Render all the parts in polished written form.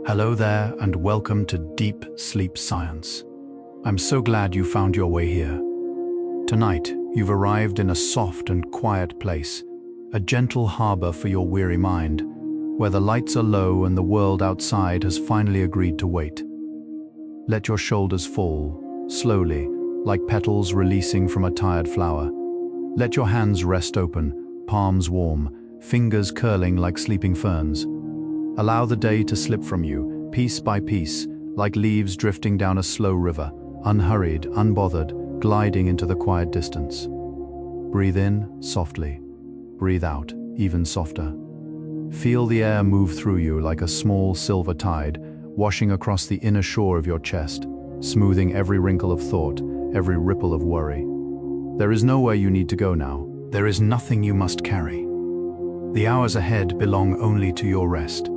Hello there and welcome to Deep Sleep Science. I'm so glad you found your way here. Tonight, you've arrived in a soft and quiet place, a gentle harbor for your weary mind, where the lights are low and the world outside has finally agreed to wait. Let your shoulders fall, slowly, like petals releasing from a tired flower. Let your hands rest open, palms warm, fingers curling like sleeping ferns. Allow the day to slip from you, piece by piece, like leaves drifting down a slow river, unhurried, unbothered, gliding into the quiet distance. Breathe in softly. Breathe out even softer. Feel the air move through you like a small silver tide, washing across the inner shore of your chest, smoothing every wrinkle of thought, every ripple of worry. There is nowhere you need to go now. There is nothing you must carry. The hours ahead belong only to your rest.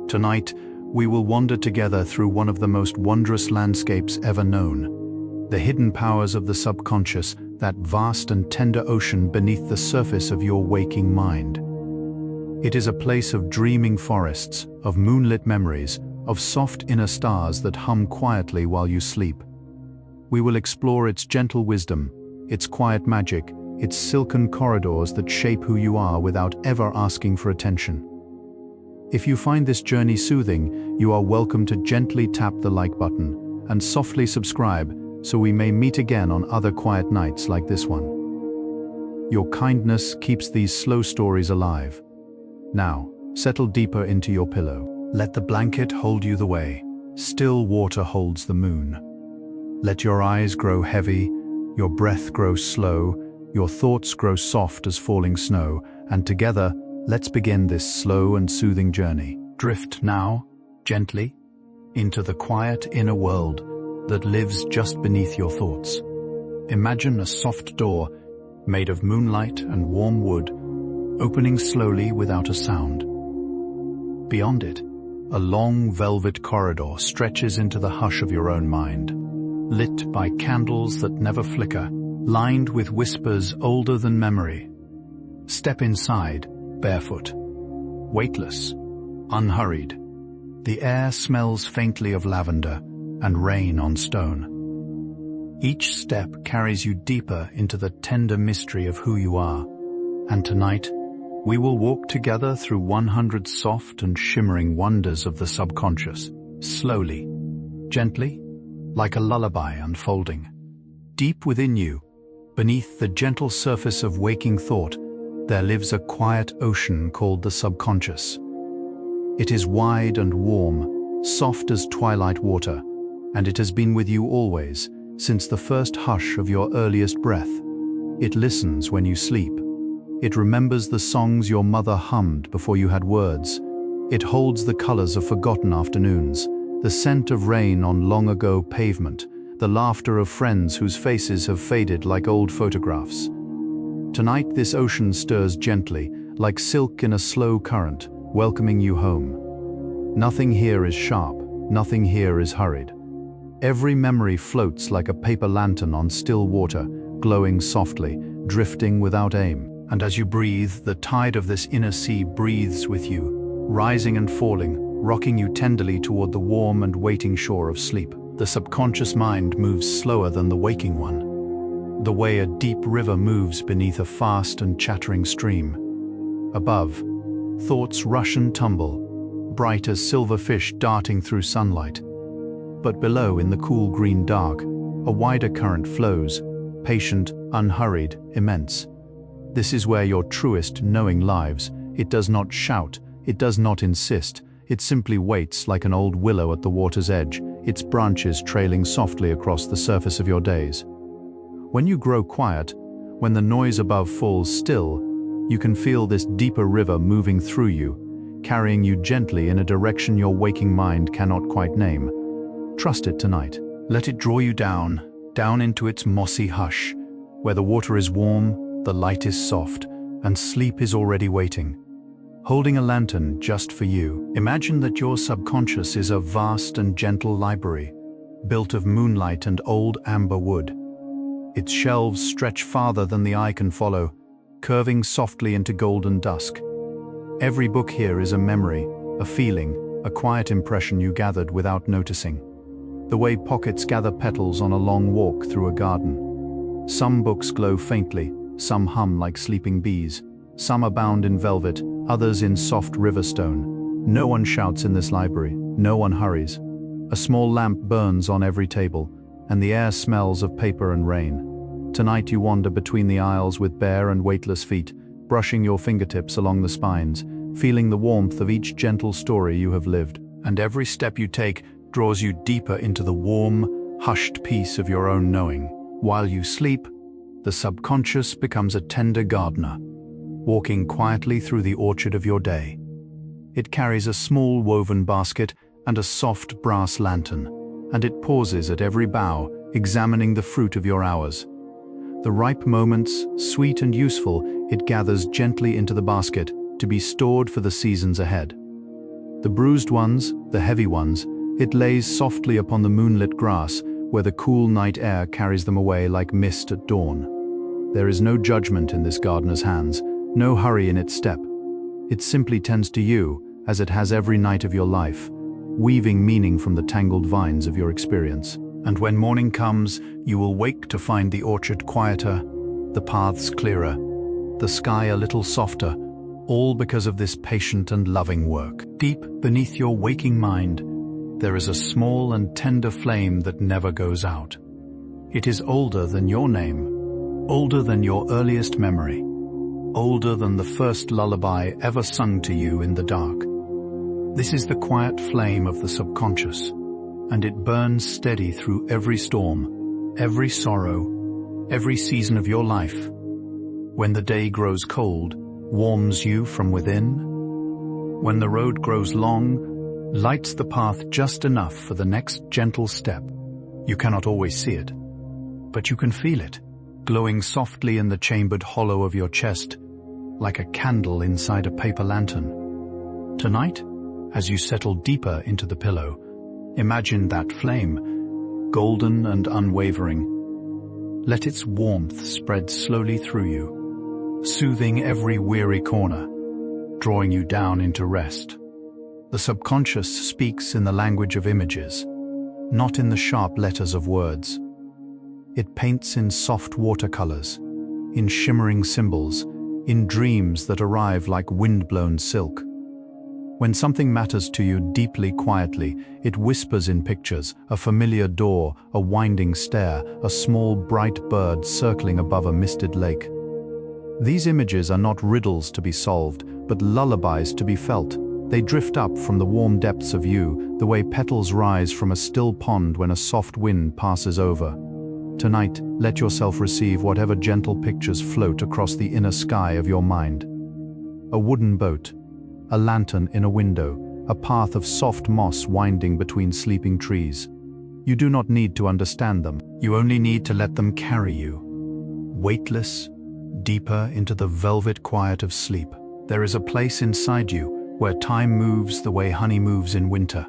Tonight, we will wander together through one of the most wondrous landscapes ever known. The hidden powers of the subconscious, that vast and tender ocean beneath the surface of your waking mind. It is a place of dreaming forests, of moonlit memories, of soft inner stars that hum quietly while you sleep. We will explore its gentle wisdom, its quiet magic, its silken corridors that shape who you are without ever asking for attention. If you find this journey soothing, you are welcome to gently tap the like button and softly subscribe so we may meet again on other quiet nights like this one. Your kindness keeps these slow stories alive. Now, settle deeper into your pillow. Let the blanket hold you the way. Still water holds the moon. Let your eyes grow heavy, your breath grow slow, your thoughts grow soft as falling snow, and together, let's begin this slow and soothing journey. Drift now, gently, into the quiet inner world that lives just beneath your thoughts. Imagine a soft door made of moonlight and warm wood, opening slowly without a sound. Beyond it, a long velvet corridor stretches into the hush of your own mind, lit by candles that never flicker, lined with whispers older than memory. Step inside, barefoot, weightless, unhurried. The air smells faintly of lavender and rain on stone. Each step carries you deeper into the tender mystery of who you are. And tonight, we will walk together through 100 soft and shimmering wonders of the subconscious, slowly, gently, like a lullaby unfolding. Deep within you, beneath the gentle surface of waking thought, there lives a quiet ocean called the subconscious. It is wide and warm, soft as twilight water, and it has been with you always, since the first hush of your earliest breath. It listens when you sleep. It remembers the songs your mother hummed before you had words. It holds the colors of forgotten afternoons, the scent of rain on long-ago pavement, the laughter of friends whose faces have faded like old photographs. Tonight this ocean stirs gently, like silk in a slow current, welcoming you home. Nothing here is sharp, nothing here is hurried. Every memory floats like a paper lantern on still water, glowing softly, drifting without aim. And as you breathe, the tide of this inner sea breathes with you, rising and falling, rocking you tenderly toward the warm and waiting shore of sleep. The subconscious mind moves slower than the waking one, the way a deep river moves beneath a fast and chattering stream. Above, thoughts rush and tumble, bright as silver fish darting through sunlight. But below, in the cool green dark, a wider current flows, patient, unhurried, immense. This is where your truest knowing lives. It does not shout, it does not insist, it simply waits like an old willow at the water's edge, its branches trailing softly across the surface of your days. When you grow quiet, when the noise above falls still, you can feel this deeper river moving through you, carrying you gently in a direction your waking mind cannot quite name. Trust it tonight. Let it draw you down into its mossy hush, where the water is warm, the light is soft, and sleep is already waiting. Holding a lantern just for you, imagine that your subconscious is a vast and gentle library, built of moonlight and old amber wood. Its shelves stretch farther than the eye can follow, curving softly into golden dusk. Every book here is a memory, a feeling, a quiet impression you gathered without noticing. The way pockets gather petals on a long walk through a garden. Some books glow faintly, some hum like sleeping bees. Some are bound in velvet, others in soft river stone. No one shouts in this library, no one hurries. A small lamp burns on every table, and the air smells of paper and rain. Tonight you wander between the aisles with bare and weightless feet, brushing your fingertips along the spines, feeling the warmth of each gentle story you have lived. And every step you take draws you deeper into the warm, hushed peace of your own knowing. While you sleep, the subconscious becomes a tender gardener, walking quietly through the orchard of your day. It carries a small woven basket and a soft brass lantern, and it pauses at every bough, examining the fruit of your hours. The ripe moments, sweet and useful, it gathers gently into the basket to be stored for the seasons ahead. The bruised ones, the heavy ones, it lays softly upon the moonlit grass where the cool night air carries them away like mist at dawn. There is no judgment in this gardener's hands, no hurry in its step. It simply tends to you, as it has every night of your life, weaving meaning from the tangled vines of your experience. And when morning comes, you will wake to find the orchard quieter, the paths clearer, the sky a little softer, all because of this patient and loving work. Deep beneath your waking mind, there is a small and tender flame that never goes out. It is older than your name, older than your earliest memory, older than the first lullaby ever sung to you in the dark. This is the quiet flame of the subconscious, and it burns steady through every storm, every sorrow, every season of your life. When the day grows cold, warms you from within. When the road grows long, lights the path just enough for the next gentle step. You cannot always see it, but you can feel it, glowing softly in the chambered hollow of your chest, like a candle inside a paper lantern. Tonight, as you settle deeper into the pillow, imagine that flame, golden and unwavering. Let its warmth spread slowly through you, soothing every weary corner, drawing you down into rest. The subconscious speaks in the language of images, not in the sharp letters of words. It paints in soft watercolors, in shimmering symbols, in dreams that arrive like wind-blown silk. When something matters to you deeply quietly, it whispers in pictures, a familiar door, a winding stair, a small bright bird circling above a misted lake. These images are not riddles to be solved, but lullabies to be felt. They drift up from the warm depths of you, the way petals rise from a still pond when a soft wind passes over. Tonight, let yourself receive whatever gentle pictures float across the inner sky of your mind. A wooden boat, a lantern in a window, a path of soft moss winding between sleeping trees. You do not need to understand them. You only need to let them carry you. Weightless, deeper into the velvet quiet of sleep. There is a place inside you where time moves the way honey moves in winter.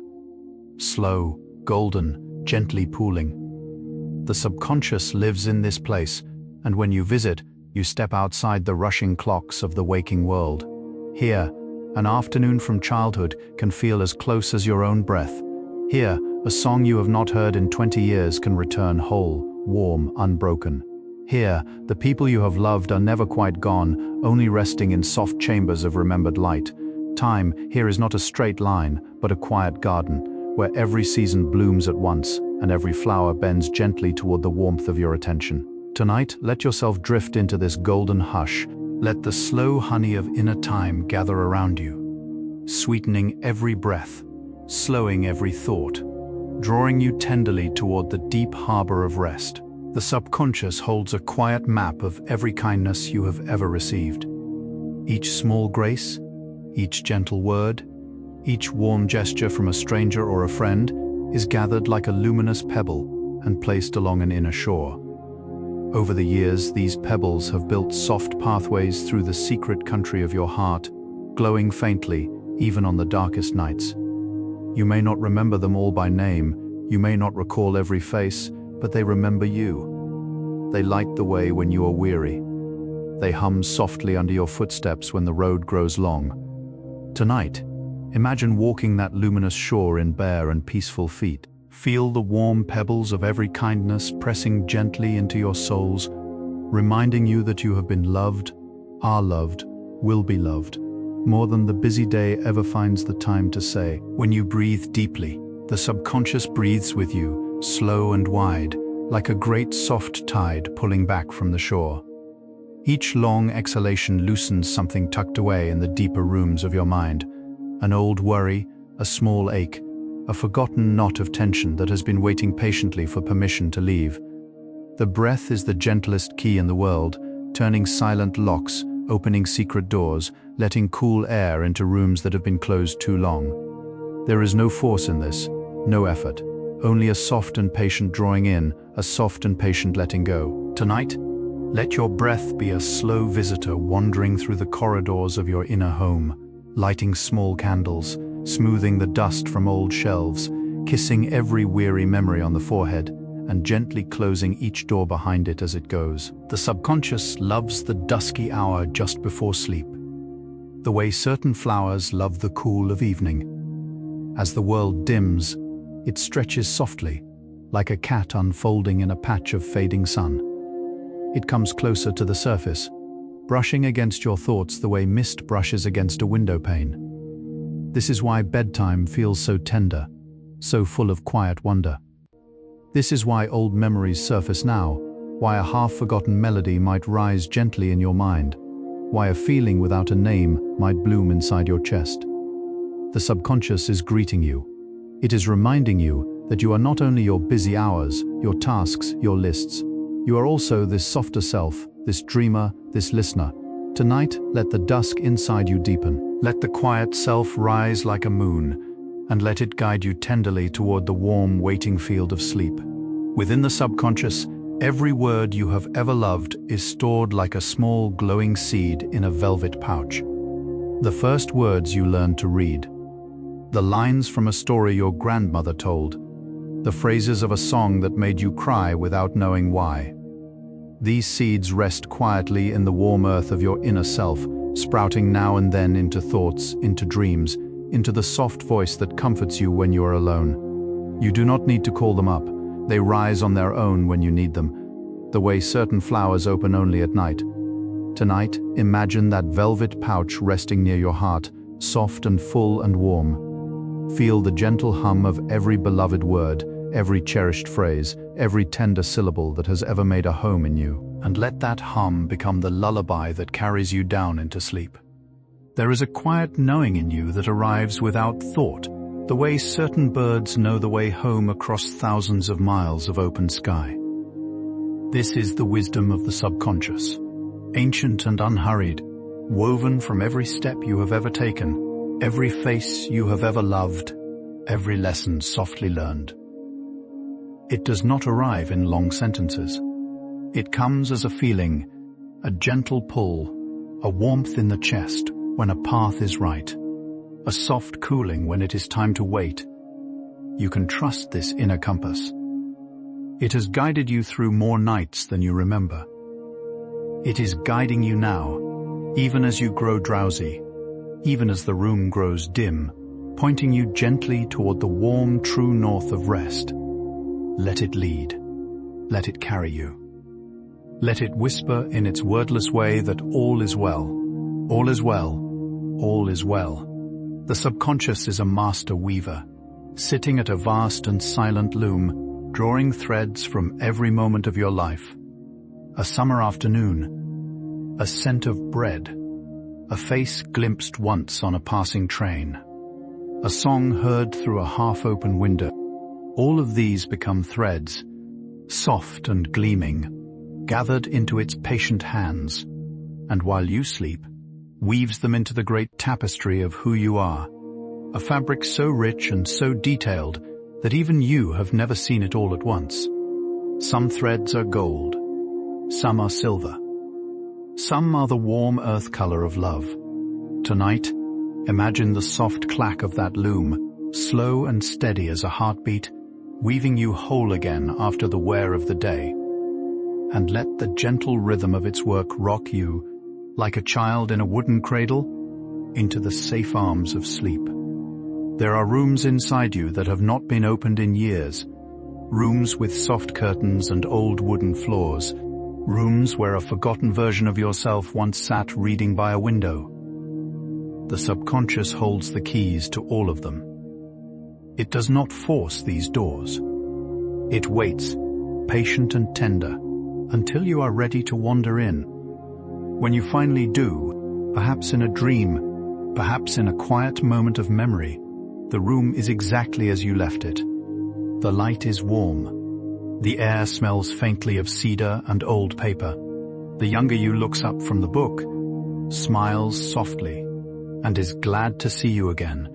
Slow, golden, gently pooling. The subconscious lives in this place, and when you visit, you step outside the rushing clocks of the waking world. Here, an afternoon from childhood can feel as close as your own breath. Here, a song you have not heard in 20 years can return whole, warm, unbroken. Here, the people you have loved are never quite gone, only resting in soft chambers of remembered light. Time here is not a straight line, but a quiet garden, where every season blooms at once, and every flower bends gently toward the warmth of your attention. Tonight, let yourself drift into this golden hush. Let the slow honey of inner time gather around you, sweetening every breath, slowing every thought, drawing you tenderly toward the deep harbor of rest. The subconscious holds a quiet map of every kindness you have ever received. Each small grace, each gentle word, each warm gesture from a stranger or a friend is gathered like a luminous pebble and placed along an inner shore. Over the years, these pebbles have built soft pathways through the secret country of your heart, glowing faintly even on the darkest nights. You may not remember them all by name, you may not recall every face, but they remember you. They light the way when you are weary. They hum softly under your footsteps when the road grows long. Tonight, Imagine walking that luminous shore in bare and peaceful feet. Feel the warm pebbles of every kindness pressing gently into your souls, reminding you that you have been loved, are loved, will be loved, more than the busy day ever finds the time to say. When you breathe deeply, the subconscious breathes with you, slow and wide, like a great soft tide pulling back from the shore. Each long exhalation loosens something tucked away in the deeper rooms of your mind, an old worry, a small ache, a forgotten knot of tension that has been waiting patiently for permission to leave. The breath is the gentlest key in the world, turning silent locks, opening secret doors, letting cool air into rooms that have been closed too long. There is no force in this, no effort, only a soft and patient drawing in, a soft and patient letting go. Tonight, let your breath be a slow visitor wandering through the corridors of your inner home, lighting small candles, smoothing the dust from old shelves, kissing every weary memory on the forehead, and gently closing each door behind it as it goes. The subconscious loves the dusky hour just before sleep, the way certain flowers love the cool of evening. As the world dims, it stretches softly, like a cat unfolding in a patch of fading sun. It comes closer to the surface, brushing against your thoughts the way mist brushes against a window pane. This is why bedtime feels so tender, so full of quiet wonder. This is why old memories surface now, why a half-forgotten melody might rise gently in your mind, why a feeling without a name might bloom inside your chest. The subconscious is greeting you. It is reminding you that you are not only your busy hours, your tasks, your lists. You are also this softer self, this dreamer, this listener. Tonight, let the dusk inside you deepen. Let the quiet self rise like a moon, and let it guide you tenderly toward the warm, waiting field of sleep. Within the subconscious, every word you have ever loved is stored like a small, glowing seed in a velvet pouch. The first words you learned to read, the lines from a story your grandmother told, the phrases of a song that made you cry without knowing why. These seeds rest quietly in the warm earth of your inner self, sprouting now and then into thoughts, into dreams, into the soft voice that comforts you when you are alone. You do not need to call them up. They rise on their own when you need them, the way certain flowers open only at night. Tonight, imagine that velvet pouch resting near your heart, soft and full and warm. Feel the gentle hum of every beloved word, every cherished phrase, every tender syllable that has ever made a home in you, and let that hum become the lullaby that carries you down into sleep. There is a quiet knowing in you that arrives without thought, the way certain birds know the way home across thousands of miles of open sky. This is the wisdom of the subconscious, ancient and unhurried, woven from every step you have ever taken, every face you have ever loved, every lesson softly learned. It does not arrive in long sentences. It comes as a feeling, a gentle pull, a warmth in the chest when a path is right, a soft cooling when it is time to wait. You can trust this inner compass. It has guided you through more nights than you remember. It is guiding you now, even as you grow drowsy, even as the room grows dim, pointing you gently toward the warm, true north of rest. Let it lead. Let it carry you. Let it whisper in its wordless way that all is well. All is well. All is well. The subconscious is a master weaver, sitting at a vast and silent loom, drawing threads from every moment of your life. A summer afternoon, a scent of bread, a face glimpsed once on a passing train, a song heard through a half-open window. All of these become threads, soft and gleaming, gathered into its patient hands, and while you sleep, weaves them into the great tapestry of who you are, a fabric so rich and so detailed that even you have never seen it all at once. Some threads are gold, some are silver, some are the warm earth color of love. Tonight, imagine the soft clack of that loom, slow and steady as a heartbeat, weaving you whole again after the wear of the day. And let the gentle rhythm of its work rock you, like a child in a wooden cradle, into the safe arms of sleep. There are rooms inside you that have not been opened in years. Rooms with soft curtains and old wooden floors. Rooms where a forgotten version of yourself once sat reading by a window. The subconscious holds the keys to all of them. It does not force these doors. It waits, patient and tender, until you are ready to wander in. When you finally do, perhaps in a dream, perhaps in a quiet moment of memory, the room is exactly as you left it. The light is warm. The air smells faintly of cedar and old paper. The younger you looks up from the book, smiles softly, and is glad to see you again.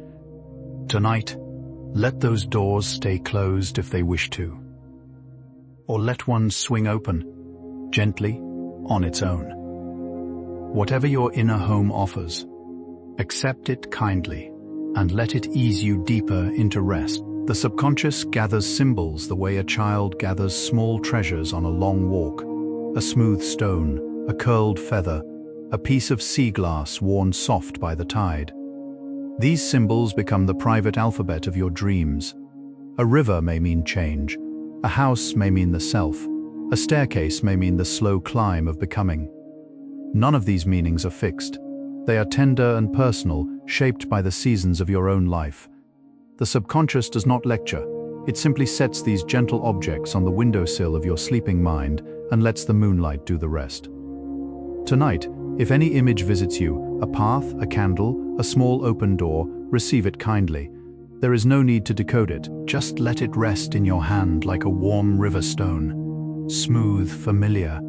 Tonight, let those doors stay closed if they wish to. Or let one swing open, gently, on its own. Whatever your inner home offers, accept it kindly, and let it ease you deeper into rest. The subconscious gathers symbols the way a child gathers small treasures on a long walk. A smooth stone, a curled feather, a piece of sea glass worn soft by the tide. These symbols become the private alphabet of your dreams. A river may mean change. A house may mean the self. A staircase may mean the slow climb of becoming. None of these meanings are fixed. They are tender and personal, shaped by the seasons of your own life. The subconscious does not lecture. It simply sets these gentle objects on the windowsill of your sleeping mind and lets the moonlight do the rest. Tonight, if any image visits you, a path, a candle, a small open door, receive it kindly. There is no need to decode it. Just let it rest in your hand like a warm river stone. Smooth, familiar,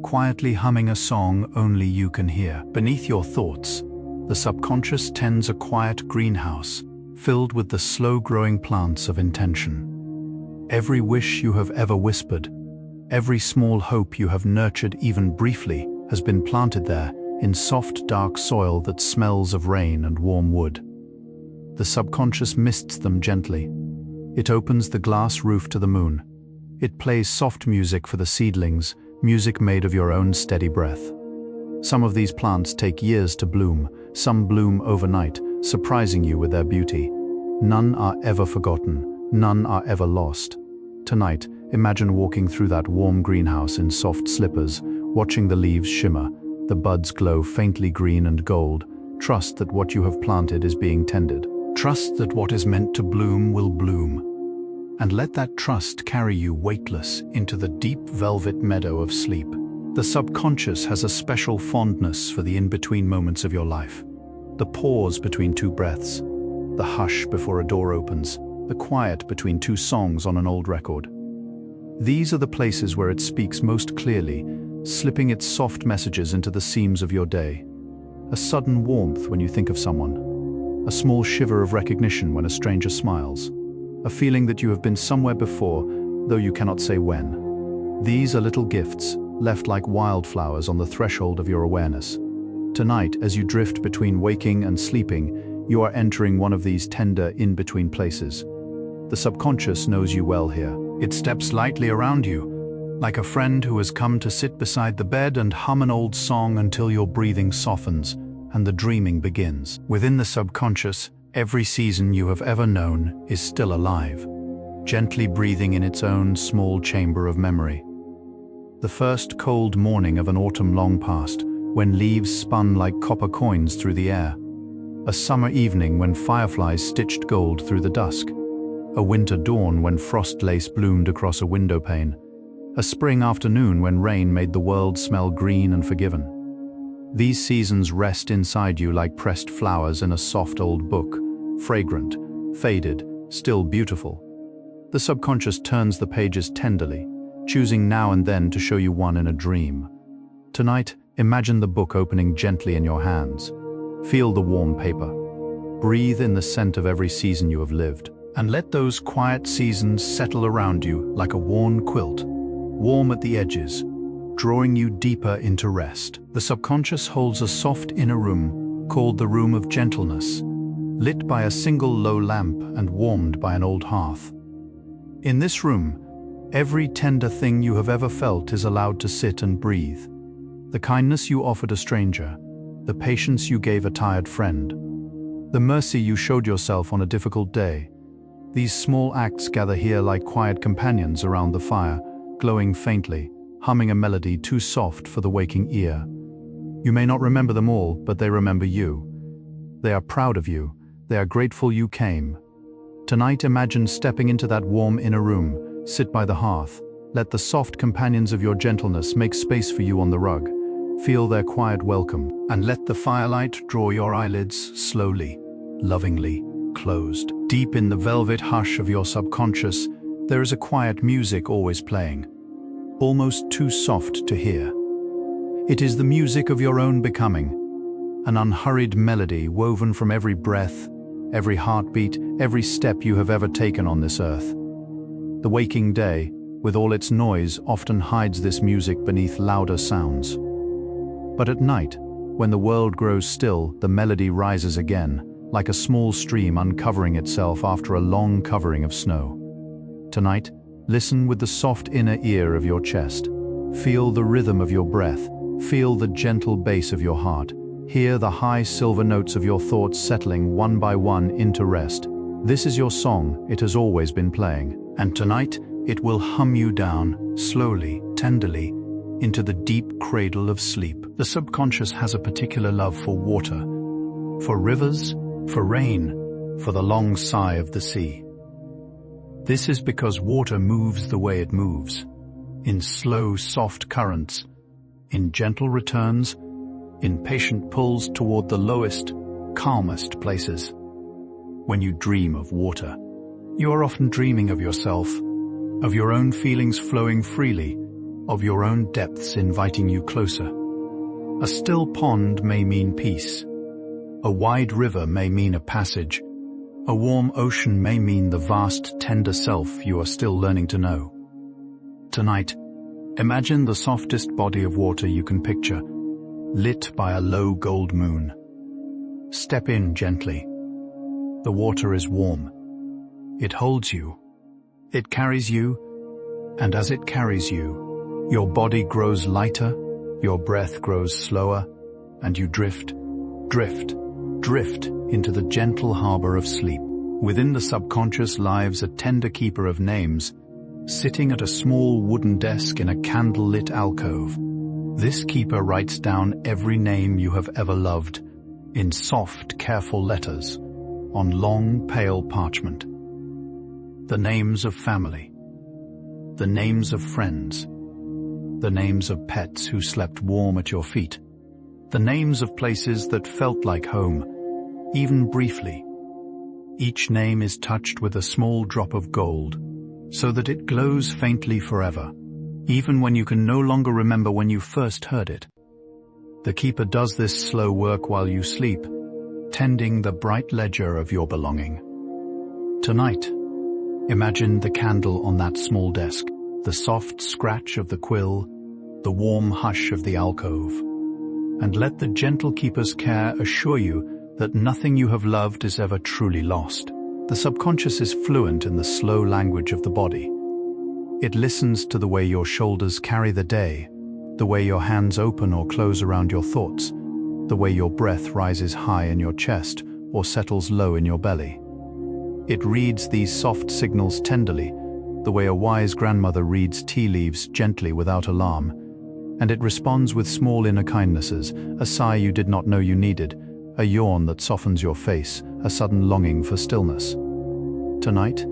quietly humming a song only you can hear. Beneath your thoughts, the subconscious tends a quiet greenhouse, filled with the slow-growing plants of intention. Every wish you have ever whispered, every small hope you have nurtured even briefly, has been planted there in soft, dark soil that smells of rain and warm wood. The subconscious mists them gently. It opens the glass roof to the moon. It plays soft music for the seedlings, music made of your own steady breath. Some of these plants take years to bloom, some bloom overnight, surprising you with their beauty. None are ever forgotten, none are ever lost. Tonight, imagine walking through that warm greenhouse in soft slippers, watching the leaves shimmer, the buds glow faintly green and gold. Trust that what you have planted is being tended. Trust that what is meant to bloom will bloom. And let that trust carry you weightless into the deep velvet meadow of sleep. The subconscious has a special fondness for the in-between moments of your life. The pause between two breaths, the hush before a door opens, the quiet between two songs on an old record. These are the places where it speaks most clearly, slipping its soft messages into the seams of your day. A sudden warmth when you think of someone. A small shiver of recognition when a stranger smiles. A feeling that you have been somewhere before, though you cannot say when. These are little gifts, left like wildflowers on the threshold of your awareness. Tonight, as you drift between waking and sleeping, you are entering one of these tender in-between places. The subconscious knows you well here. It steps lightly around you, like a friend who has come to sit beside the bed and hum an old song until your breathing softens and the dreaming begins. Within the subconscious, every season you have ever known is still alive, gently breathing in its own small chamber of memory. The first cold morning of an autumn long past, when leaves spun like copper coins through the air. A summer evening when fireflies stitched gold through the dusk. A winter dawn when frost lace bloomed across a window pane. A spring afternoon when rain made the world smell green and forgiven. These seasons rest inside you like pressed flowers in a soft old book, fragrant, faded, still beautiful. The subconscious turns the pages tenderly, choosing now and then to show you one in a dream. Tonight, imagine the book opening gently in your hands. Feel the warm paper. Breathe in the scent of every season you have lived. And let those quiet seasons settle around you like a worn quilt, warm at the edges, drawing you deeper into rest. The subconscious holds a soft inner room called the room of gentleness, lit by a single low lamp and warmed by an old hearth. In this room, every tender thing you have ever felt is allowed to sit and breathe. The kindness you offered a stranger, the patience you gave a tired friend, the mercy you showed yourself on a difficult day. These small acts gather here like quiet companions around the fire, glowing faintly, humming a melody too soft for the waking ear. You may not remember them all, but they remember you. They are proud of you. They are grateful you came. Tonight, imagine stepping into that warm inner room. Sit by the hearth. Let the soft companions of your gentleness make space for you on the rug. Feel their quiet welcome, and let the firelight draw your eyelids slowly, lovingly closed. Deep in the velvet hush of your subconscious, there is a quiet music always playing, almost too soft to hear. It is the music of your own becoming, an unhurried melody woven from every breath, every heartbeat, every step you have ever taken on this earth. The waking day, with all its noise, often hides this music beneath louder sounds. But at night, when the world grows still, the melody rises again, like a small stream uncovering itself after a long covering of snow. Tonight, listen with the soft inner ear of your chest. Feel the rhythm of your breath. Feel the gentle bass of your heart. Hear the high silver notes of your thoughts settling one by one into rest. This is your song, it has always been playing. And tonight, it will hum you down, slowly, tenderly, into the deep cradle of sleep. The subconscious has a particular love for water, for rivers, for rain, for the long sigh of the sea. This is because water moves the way it moves, in slow, soft currents, in gentle returns, in patient pulls toward the lowest, calmest places. When you dream of water, you are often dreaming of yourself, of your own feelings flowing freely, of your own depths inviting you closer. A still pond may mean peace. A wide river may mean a passage. A warm ocean may mean the vast, tender self you are still learning to know. Tonight, imagine the softest body of water you can picture, lit by a low gold moon. Step in gently. The water is warm. It holds you. It carries you, and as it carries you, your body grows lighter, your breath grows slower, and you drift, drift, drift into the gentle harbor of sleep. Within the subconscious lives a tender keeper of names, sitting at a small wooden desk in a candle-lit alcove. This keeper writes down every name you have ever loved, in soft, careful letters, on long, pale parchment. The names of family, the names of friends, the names of pets who slept warm at your feet, the names of places that felt like home, even briefly. Each name is touched with a small drop of gold, so that it glows faintly forever, even when you can no longer remember when you first heard it. The keeper does this slow work while you sleep, tending the bright ledger of your belonging. Tonight, imagine the candle on that small desk, the soft scratch of the quill, the warm hush of the alcove, and let the gentle keeper's care assure you that nothing you have loved is ever truly lost. The subconscious is fluent in the slow language of the body. It listens to the way your shoulders carry the day, the way your hands open or close around your thoughts, the way your breath rises high in your chest or settles low in your belly. It reads these soft signals tenderly, the way a wise grandmother reads tea leaves gently without alarm, and it responds with small inner kindnesses, a sigh you did not know you needed, a yawn that softens your face, a sudden longing for stillness. Tonight,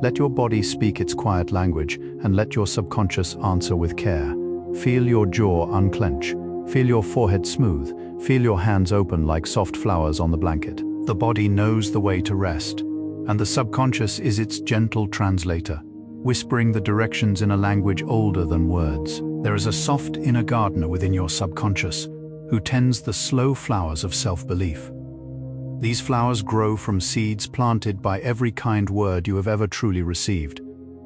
let your body speak its quiet language and let your subconscious answer with care. Feel your jaw unclench, feel your forehead smooth, feel your hands open like soft flowers on the blanket. The body knows the way to rest, and the subconscious is its gentle translator, whispering the directions in a language older than words. There is a soft inner gardener within your subconscious who tends the slow flowers of self-belief. These flowers grow from seeds planted by every kind word you have ever truly received,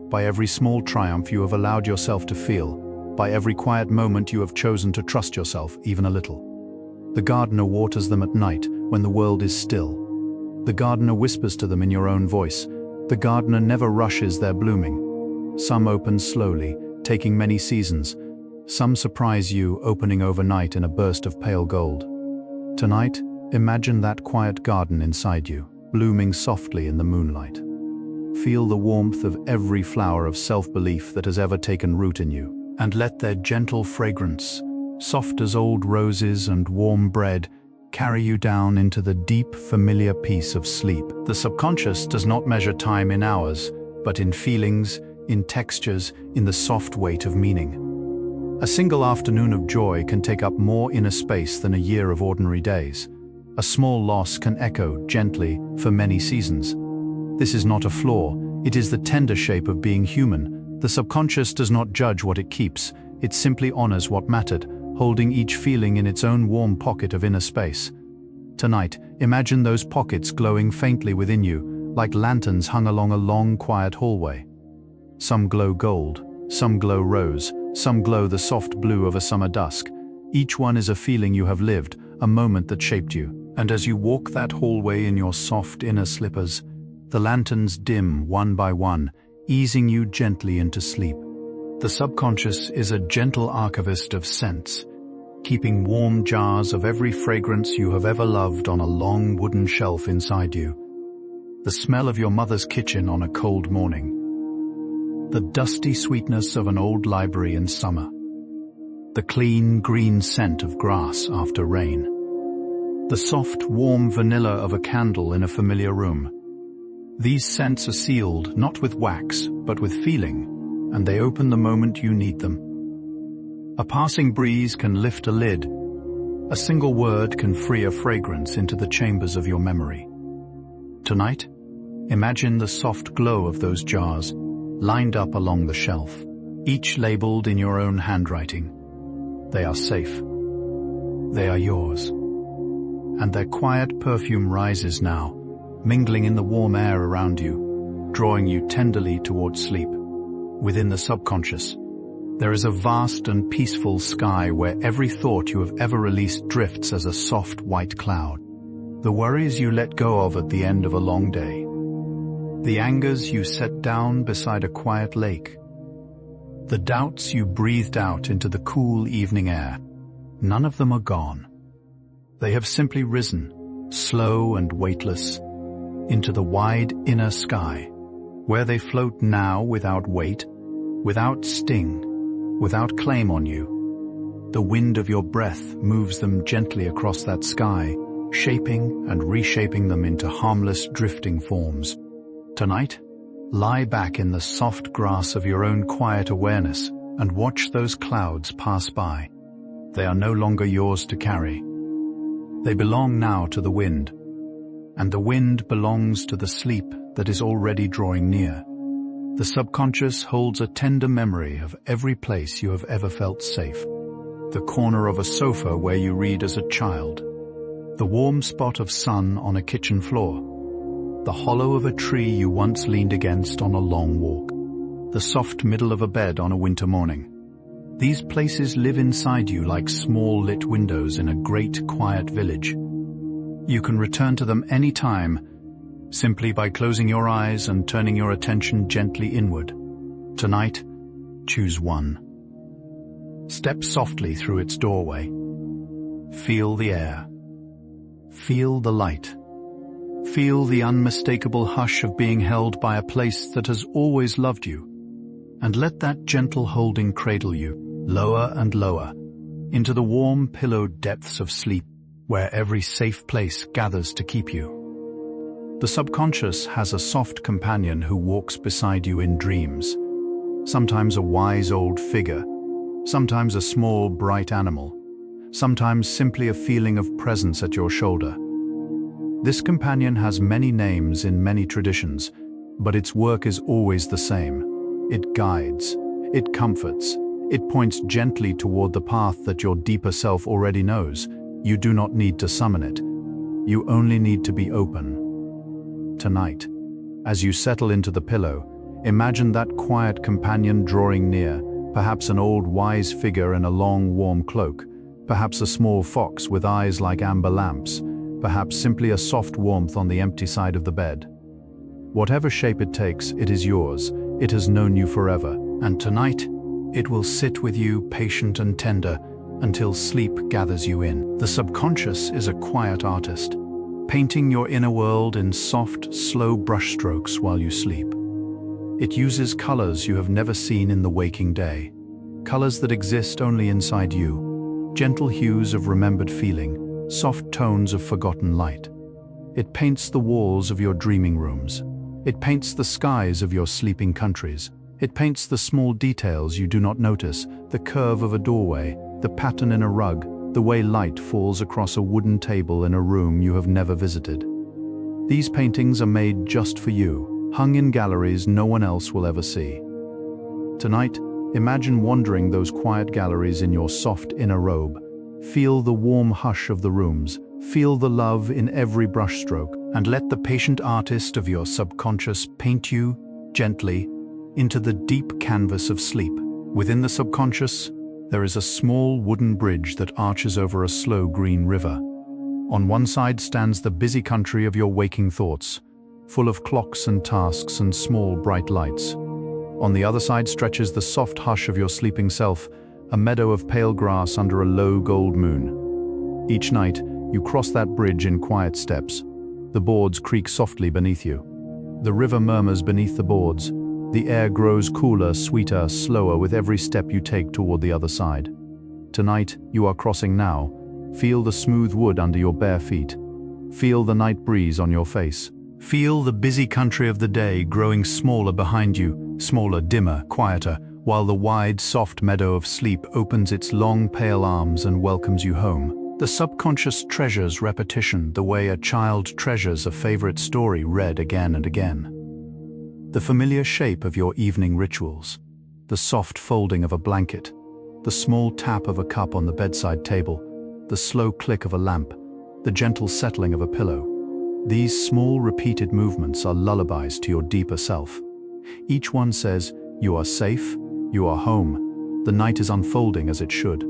by every small triumph you have allowed yourself to feel, by every quiet moment you have chosen to trust yourself even a little. The gardener waters them at night when the world is still. The gardener whispers to them in your own voice. The gardener never rushes their blooming. Some open slowly, taking many seasons. Some surprise you, opening overnight in a burst of pale gold. Tonight, Imagine that quiet garden inside you, blooming softly in the moonlight. Feel the warmth of every flower of self-belief that has ever taken root in you, and let their gentle fragrance, soft as old roses and warm bread, carry you down into the deep, familiar peace of sleep. The subconscious does not measure time in hours, but in feelings, in textures, in the soft weight of meaning. A single afternoon of joy can take up more inner space than a year of ordinary days. A small loss can echo gently for many seasons. This is not a flaw, it is the tender shape of being human. The subconscious does not judge what it keeps, it simply honors what mattered, holding each feeling in its own warm pocket of inner space. Tonight, imagine those pockets glowing faintly within you, like lanterns hung along a long, quiet hallway. Some glow gold, some glow rose, some glow the soft blue of a summer dusk. Each one is a feeling you have lived, a moment that shaped you. And as you walk that hallway in your soft inner slippers, the lanterns dim one by one, easing you gently into sleep. The subconscious is a gentle archivist of scents, keeping warm jars of every fragrance you have ever loved on a long wooden shelf inside you. The smell of your mother's kitchen on a cold morning. The dusty sweetness of an old library in summer. The clean, green scent of grass after rain. The soft, warm vanilla of a candle in a familiar room. These scents are sealed not with wax, but with feeling, and they open the moment you need them. A passing breeze can lift a lid. A single word can free a fragrance into the chambers of your memory. Tonight, imagine the soft glow of those jars, lined up along the shelf, each labeled in your own handwriting. They are safe. They are yours. And their quiet perfume rises now, mingling in the warm air around you, drawing you tenderly towards sleep. Within the subconscious, there is a vast and peaceful sky where every thought you have ever released drifts as a soft white cloud. The worries you let go of at the end of a long day. The angers you set down beside a quiet lake. The doubts you breathed out into the cool evening air. None of them are gone. They have simply risen, slow and weightless, into the wide inner sky, where they float now without weight, without sting, without claim on you. The wind of your breath moves them gently across that sky, shaping and reshaping them into harmless drifting forms. Tonight, lie back in the soft grass of your own quiet awareness and watch those clouds pass by. They are no longer yours to carry. They belong now to the wind, and the wind belongs to the sleep that is already drawing near. The subconscious holds a tender memory of every place you have ever felt safe. The corner of a sofa where you read as a child. The warm spot of sun on a kitchen floor. The hollow of a tree you once leaned against on a long walk. The soft middle of a bed on a winter morning. These places live inside you like small lit windows in a great quiet village. You can return to them any time, simply by closing your eyes and turning your attention gently inward. Tonight, choose one. Step softly through its doorway. Feel the air. Feel the light. Feel the unmistakable hush of being held by a place that has always loved you. And let that gentle holding cradle you, lower and lower, into the warm pillowed depths of sleep, where every safe place gathers to keep you. The subconscious has a soft companion who walks beside you in dreams. Sometimes a wise old figure, sometimes a small bright animal, sometimes simply a feeling of presence at your shoulder. This companion has many names in many traditions, but its work is always the same. It guides, it comforts, it points gently toward the path that your deeper self already knows. You do not need to summon it. You only need to be open. Tonight, as you settle into the pillow, imagine that quiet companion drawing near, perhaps an old wise figure in a long warm cloak, perhaps a small fox with eyes like amber lamps, perhaps simply a soft warmth on the empty side of the bed. Whatever shape it takes, it is yours. It has known you forever, and tonight, it will sit with you patient and tender, until sleep gathers you in. The subconscious is a quiet artist, painting your inner world in soft, slow brushstrokes while you sleep. It uses colors you have never seen in the waking day, colors that exist only inside you, gentle hues of remembered feeling, soft tones of forgotten light. It paints the walls of your dreaming rooms. It paints the skies of your sleeping countries. It paints the small details you do not notice, the curve of a doorway, the pattern in a rug, the way light falls across a wooden table in a room you have never visited. These paintings are made just for you, hung in galleries no one else will ever see. Tonight, imagine wandering those quiet galleries in your soft inner robe. Feel the warm hush of the rooms, feel the love in every brushstroke, and let the patient artist of your subconscious paint you, gently, into the deep canvas of sleep. Within the subconscious, there is a small wooden bridge that arches over a slow green river. On one side stands the busy country of your waking thoughts, full of clocks and tasks and small bright lights. On the other side stretches the soft hush of your sleeping self, a meadow of pale grass under a low gold moon. Each night, you cross that bridge in quiet steps. The boards creak softly beneath you. The river murmurs beneath the boards. The air grows cooler, sweeter, slower with every step you take toward the other side. Tonight, you are crossing now. Feel the smooth wood under your bare feet. Feel the night breeze on your face. Feel the busy country of the day growing smaller behind you, smaller, dimmer, quieter, while the wide, soft meadow of sleep opens its long, pale arms and welcomes you home. The subconscious treasures repetition the way a child treasures a favorite story read again and again. The familiar shape of your evening rituals, the soft folding of a blanket, the small tap of a cup on the bedside table, the slow click of a lamp, the gentle settling of a pillow. These small repeated movements are lullabies to your deeper self. Each one says, you are safe, you are home, the night is unfolding as it should.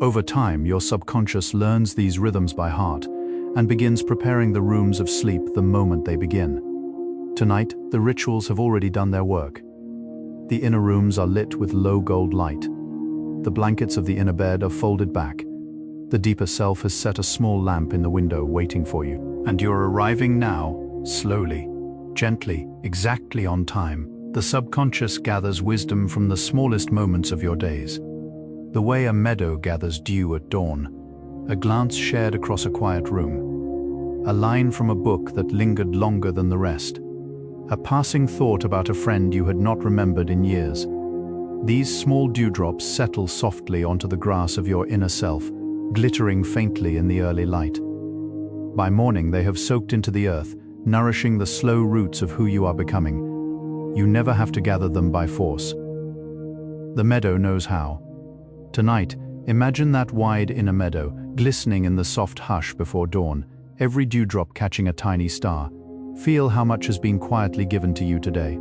Over time, your subconscious learns these rhythms by heart and begins preparing the rooms of sleep the moment they begin. Tonight, the rituals have already done their work. The inner rooms are lit with low gold light. The blankets of the inner bed are folded back. The deeper self has set a small lamp in the window waiting for you. And you're arriving now, slowly, gently, exactly on time. The subconscious gathers wisdom from the smallest moments of your days. The way a meadow gathers dew at dawn, a glance shared across a quiet room, a line from a book that lingered longer than the rest, a passing thought about a friend you had not remembered in years. These small dewdrops settle softly onto the grass of your inner self, glittering faintly in the early light. By morning, they have soaked into the earth, nourishing the slow roots of who you are becoming. You never have to gather them by force. The meadow knows how. Tonight, imagine that wide inner meadow, glistening in the soft hush before dawn, every dewdrop catching a tiny star. Feel how much has been quietly given to you today.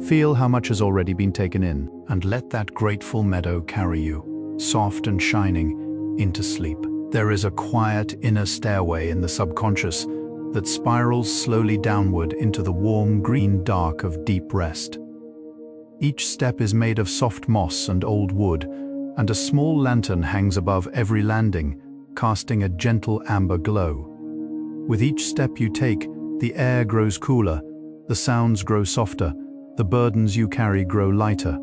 Feel how much has already been taken in, and let that grateful meadow carry you, soft and shining, into sleep. There is a quiet inner stairway in the subconscious that spirals slowly downward into the warm green dark of deep rest. Each step is made of soft moss and old wood, and a small lantern hangs above every landing, casting a gentle amber glow. With each step you take, the air grows cooler, the sounds grow softer, the burdens you carry grow lighter.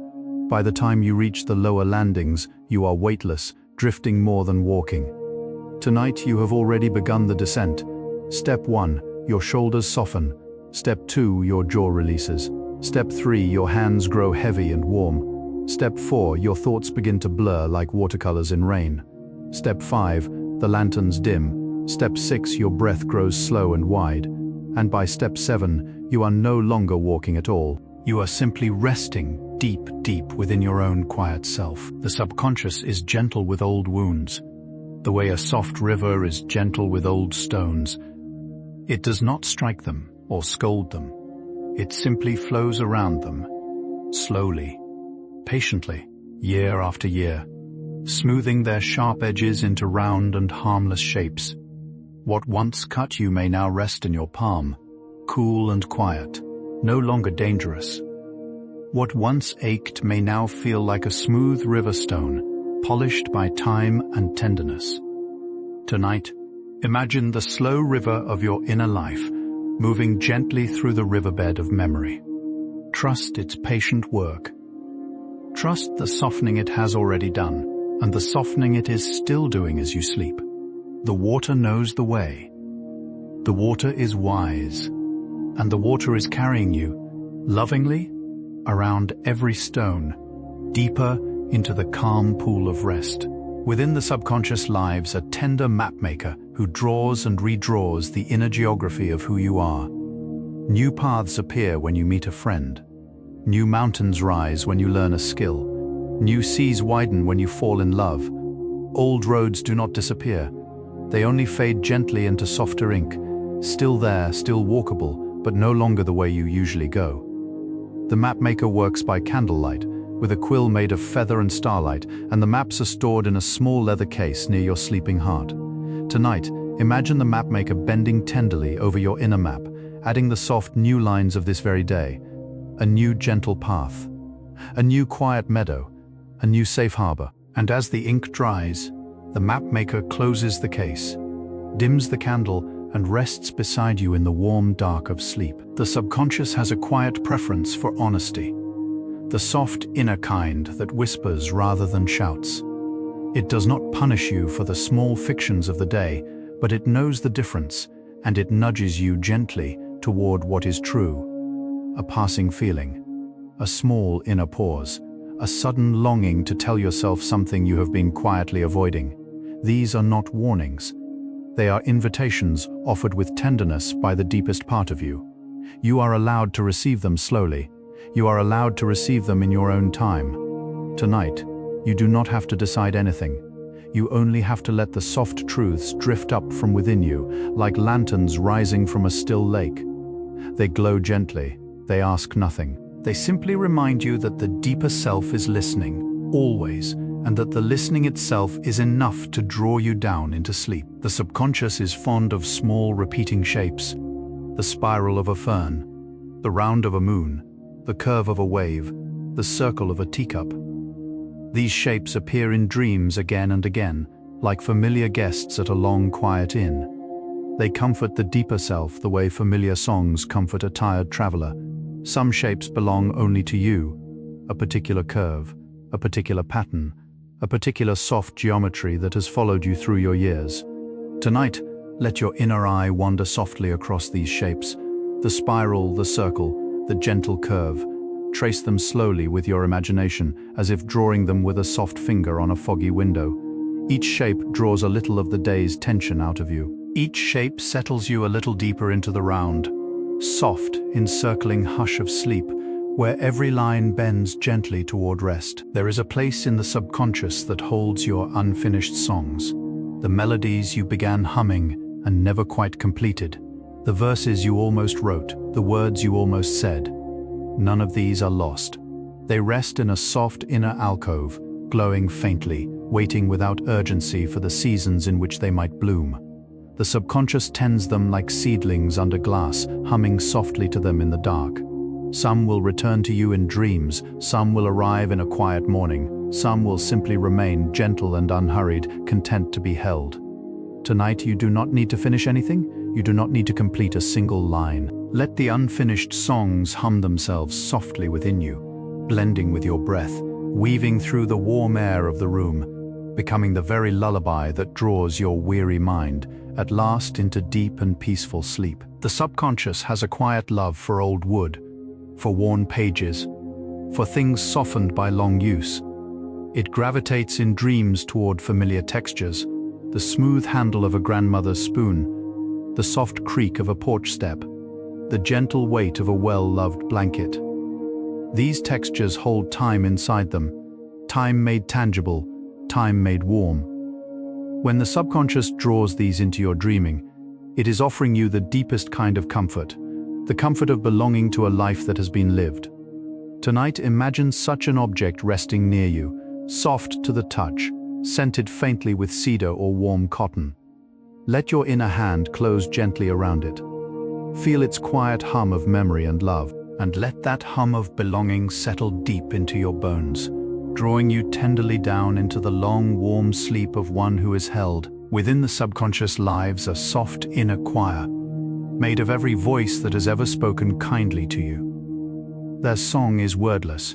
By the time you reach the lower landings, you are weightless, drifting more than walking. Tonight you have already begun the descent. Step 1, your shoulders soften. Step 2, your jaw releases. Step 3, your hands grow heavy and warm. Step 4, your thoughts begin to blur like watercolors in rain. Step 5, the lanterns dim. Step 6, your breath grows slow and wide. And by step 7, you are no longer walking at all. You are simply resting deep, deep within your own quiet self. The subconscious is gentle with old wounds, the way a soft river is gentle with old stones. It does not strike them or scold them. It simply flows around them, slowly, patiently, year after year, smoothing their sharp edges into round and harmless shapes. What once cut you may now rest in your palm, cool and quiet, no longer dangerous. What once ached may now feel like a smooth river stone, polished by time and tenderness. Tonight, imagine the slow river of your inner life, moving gently through the riverbed of memory. Trust its patient work. Trust the softening it has already done, and the softening it is still doing as you sleep. The water knows the way. The water is wise, and the water is carrying you, lovingly, around every stone, deeper into the calm pool of rest. Within the subconscious lives a tender mapmaker who draws and redraws the inner geography of who you are. New paths appear when you meet a friend. New mountains rise when you learn a skill. New seas widen when you fall in love. Old roads do not disappear. They only fade gently into softer ink, still there, still walkable, but no longer the way you usually go. The mapmaker works by candlelight, with a quill made of feather and starlight, and the maps are stored in a small leather case near your sleeping heart. Tonight, imagine the mapmaker bending tenderly over your inner map, adding the soft new lines of this very day. A new gentle path, a new quiet meadow, a new safe harbor. And as the ink dries, the mapmaker closes the case, dims the candle, and rests beside you in the warm dark of sleep. The subconscious has a quiet preference for honesty, the soft inner kind that whispers rather than shouts. It does not punish you for the small fictions of the day, but it knows the difference, and it nudges you gently toward what is true. A passing feeling, a small inner pause, a sudden longing to tell yourself something you have been quietly avoiding. These are not warnings. They are invitations offered with tenderness by the deepest part of you. You are allowed to receive them slowly. You are allowed to receive them in your own time. Tonight, you do not have to decide anything. You only have to let the soft truths drift up from within you, like lanterns rising from a still lake. They glow gently. They ask nothing. They simply remind you that the deeper self is listening, always, and that the listening itself is enough to draw you down into sleep. The subconscious is fond of small repeating shapes. The spiral of a fern, the round of a moon, the curve of a wave, the circle of a teacup. These shapes appear in dreams again and again, like familiar guests at a long, quiet inn. They comfort the deeper self the way familiar songs comfort a tired traveler. Some shapes belong only to you, a particular curve, a particular pattern, a particular soft geometry that has followed you through your years. Tonight, let your inner eye wander softly across these shapes, the spiral, the circle, the gentle curve. Trace them slowly with your imagination, as if drawing them with a soft finger on a foggy window. Each shape draws a little of the day's tension out of you. Each shape settles you a little deeper into the round, soft, encircling hush of sleep, where every line bends gently toward rest. There is a place in the subconscious that holds your unfinished songs, the melodies you began humming and never quite completed, the verses you almost wrote, the words you almost said. None of these are lost. They rest in a soft inner alcove, glowing faintly, waiting without urgency for the seasons in which they might bloom. The subconscious tends them like seedlings under glass, humming softly to them in the dark. Some will return to you in dreams, some will arrive in a quiet morning, some will simply remain gentle and unhurried, content to be held. Tonight you do not need to finish anything, you do not need to complete a single line. Let the unfinished songs hum themselves softly within you, blending with your breath, weaving through the warm air of the room, becoming the very lullaby that draws your weary mind, at last into deep and peaceful sleep. The subconscious has a quiet love for old wood, for worn pages, for things softened by long use. It gravitates in dreams toward familiar textures, the smooth handle of a grandmother's spoon, the soft creak of a porch step, the gentle weight of a well-loved blanket. These textures hold time inside them, time made tangible, time made warm. When the subconscious draws these into your dreaming, it is offering you the deepest kind of comfort, the comfort of belonging to a life that has been lived. Tonight, imagine such an object resting near you, soft to the touch, scented faintly with cedar or warm cotton. Let your inner hand close gently around it. Feel its quiet hum of memory and love, and let that hum of belonging settle deep into your bones. drawing you tenderly down into the long, warm sleep of one who is held. Within the subconscious lives a soft inner choir, made of every voice that has ever spoken kindly to you. Their song is wordless,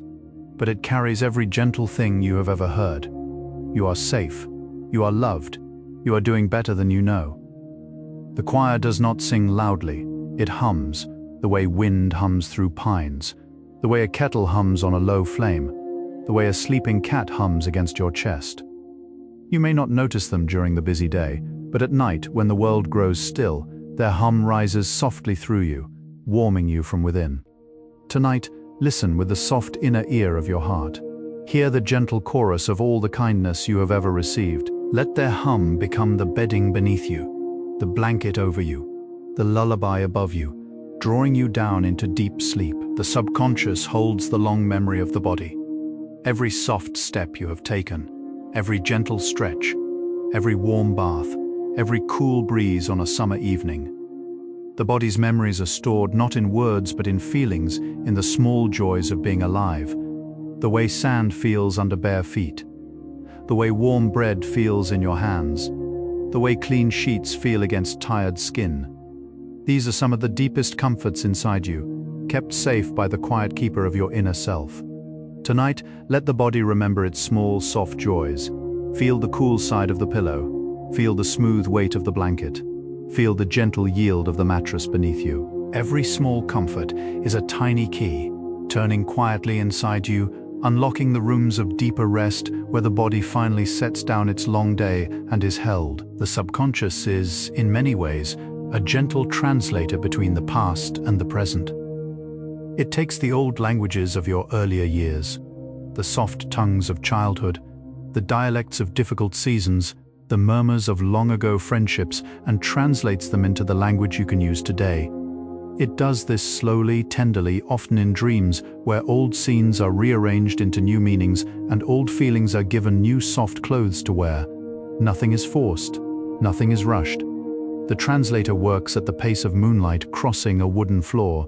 but it carries every gentle thing you have ever heard. You are safe. You are loved. You are doing better than you know. The choir does not sing loudly. It hums, the way wind hums through pines, the way a kettle hums on a low flame, the way a sleeping cat hums against your chest. You may not notice them during the busy day, but at night, when the world grows still, their hum rises softly through you, warming you from within. Tonight, listen with the soft inner ear of your heart. Hear the gentle chorus of all the kindness you have ever received. Let their hum become the bedding beneath you, the blanket over you, the lullaby above you, drawing you down into deep sleep. The subconscious holds the long memory of the body. Every soft step you have taken, every gentle stretch, every warm bath, every cool breeze on a summer evening. The body's memories are stored not in words but in feelings, in the small joys of being alive. The way sand feels under bare feet, the way warm bread feels in your hands, the way clean sheets feel against tired skin. These are some of the deepest comforts inside you, kept safe by the quiet keeper of your inner self. Tonight, let the body remember its small, soft joys. Feel the cool side of the pillow. Feel the smooth weight of the blanket. Feel the gentle yield of the mattress beneath you. Every small comfort is a tiny key, turning quietly inside you, unlocking the rooms of deeper rest where the body finally sets down its long day and is held. The subconscious is, in many ways, a gentle translator between the past and the present. It takes the old languages of your earlier years, the soft tongues of childhood, the dialects of difficult seasons, the murmurs of long-ago friendships, and translates them into the language you can use today. It does this slowly, tenderly, often in dreams, where old scenes are rearranged into new meanings and old feelings are given new soft clothes to wear. Nothing is forced. Nothing is rushed. The translator works at the pace of moonlight crossing a wooden floor.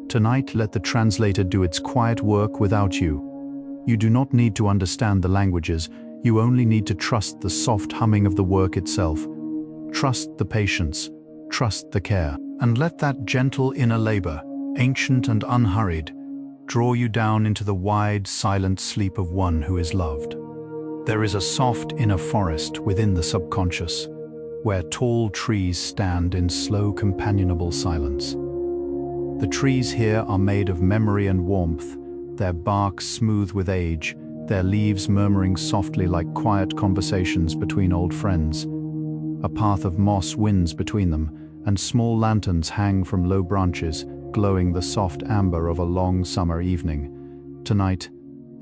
Tonight, let the translator do its quiet work without you. You do not need to understand the languages. You only need to trust the soft humming of the work itself. Trust the patience. Trust the care. And let that gentle inner labor, ancient and unhurried, draw you down into the wide, silent sleep of one who is loved. There is a soft inner forest within the subconscious, where tall trees stand in slow, companionable silence. The trees here are made of memory and warmth, their bark smooth with age, their leaves murmuring softly like quiet conversations between old friends. A path of moss winds between them, and small lanterns hang from low branches, glowing the soft amber of a long summer evening. Tonight,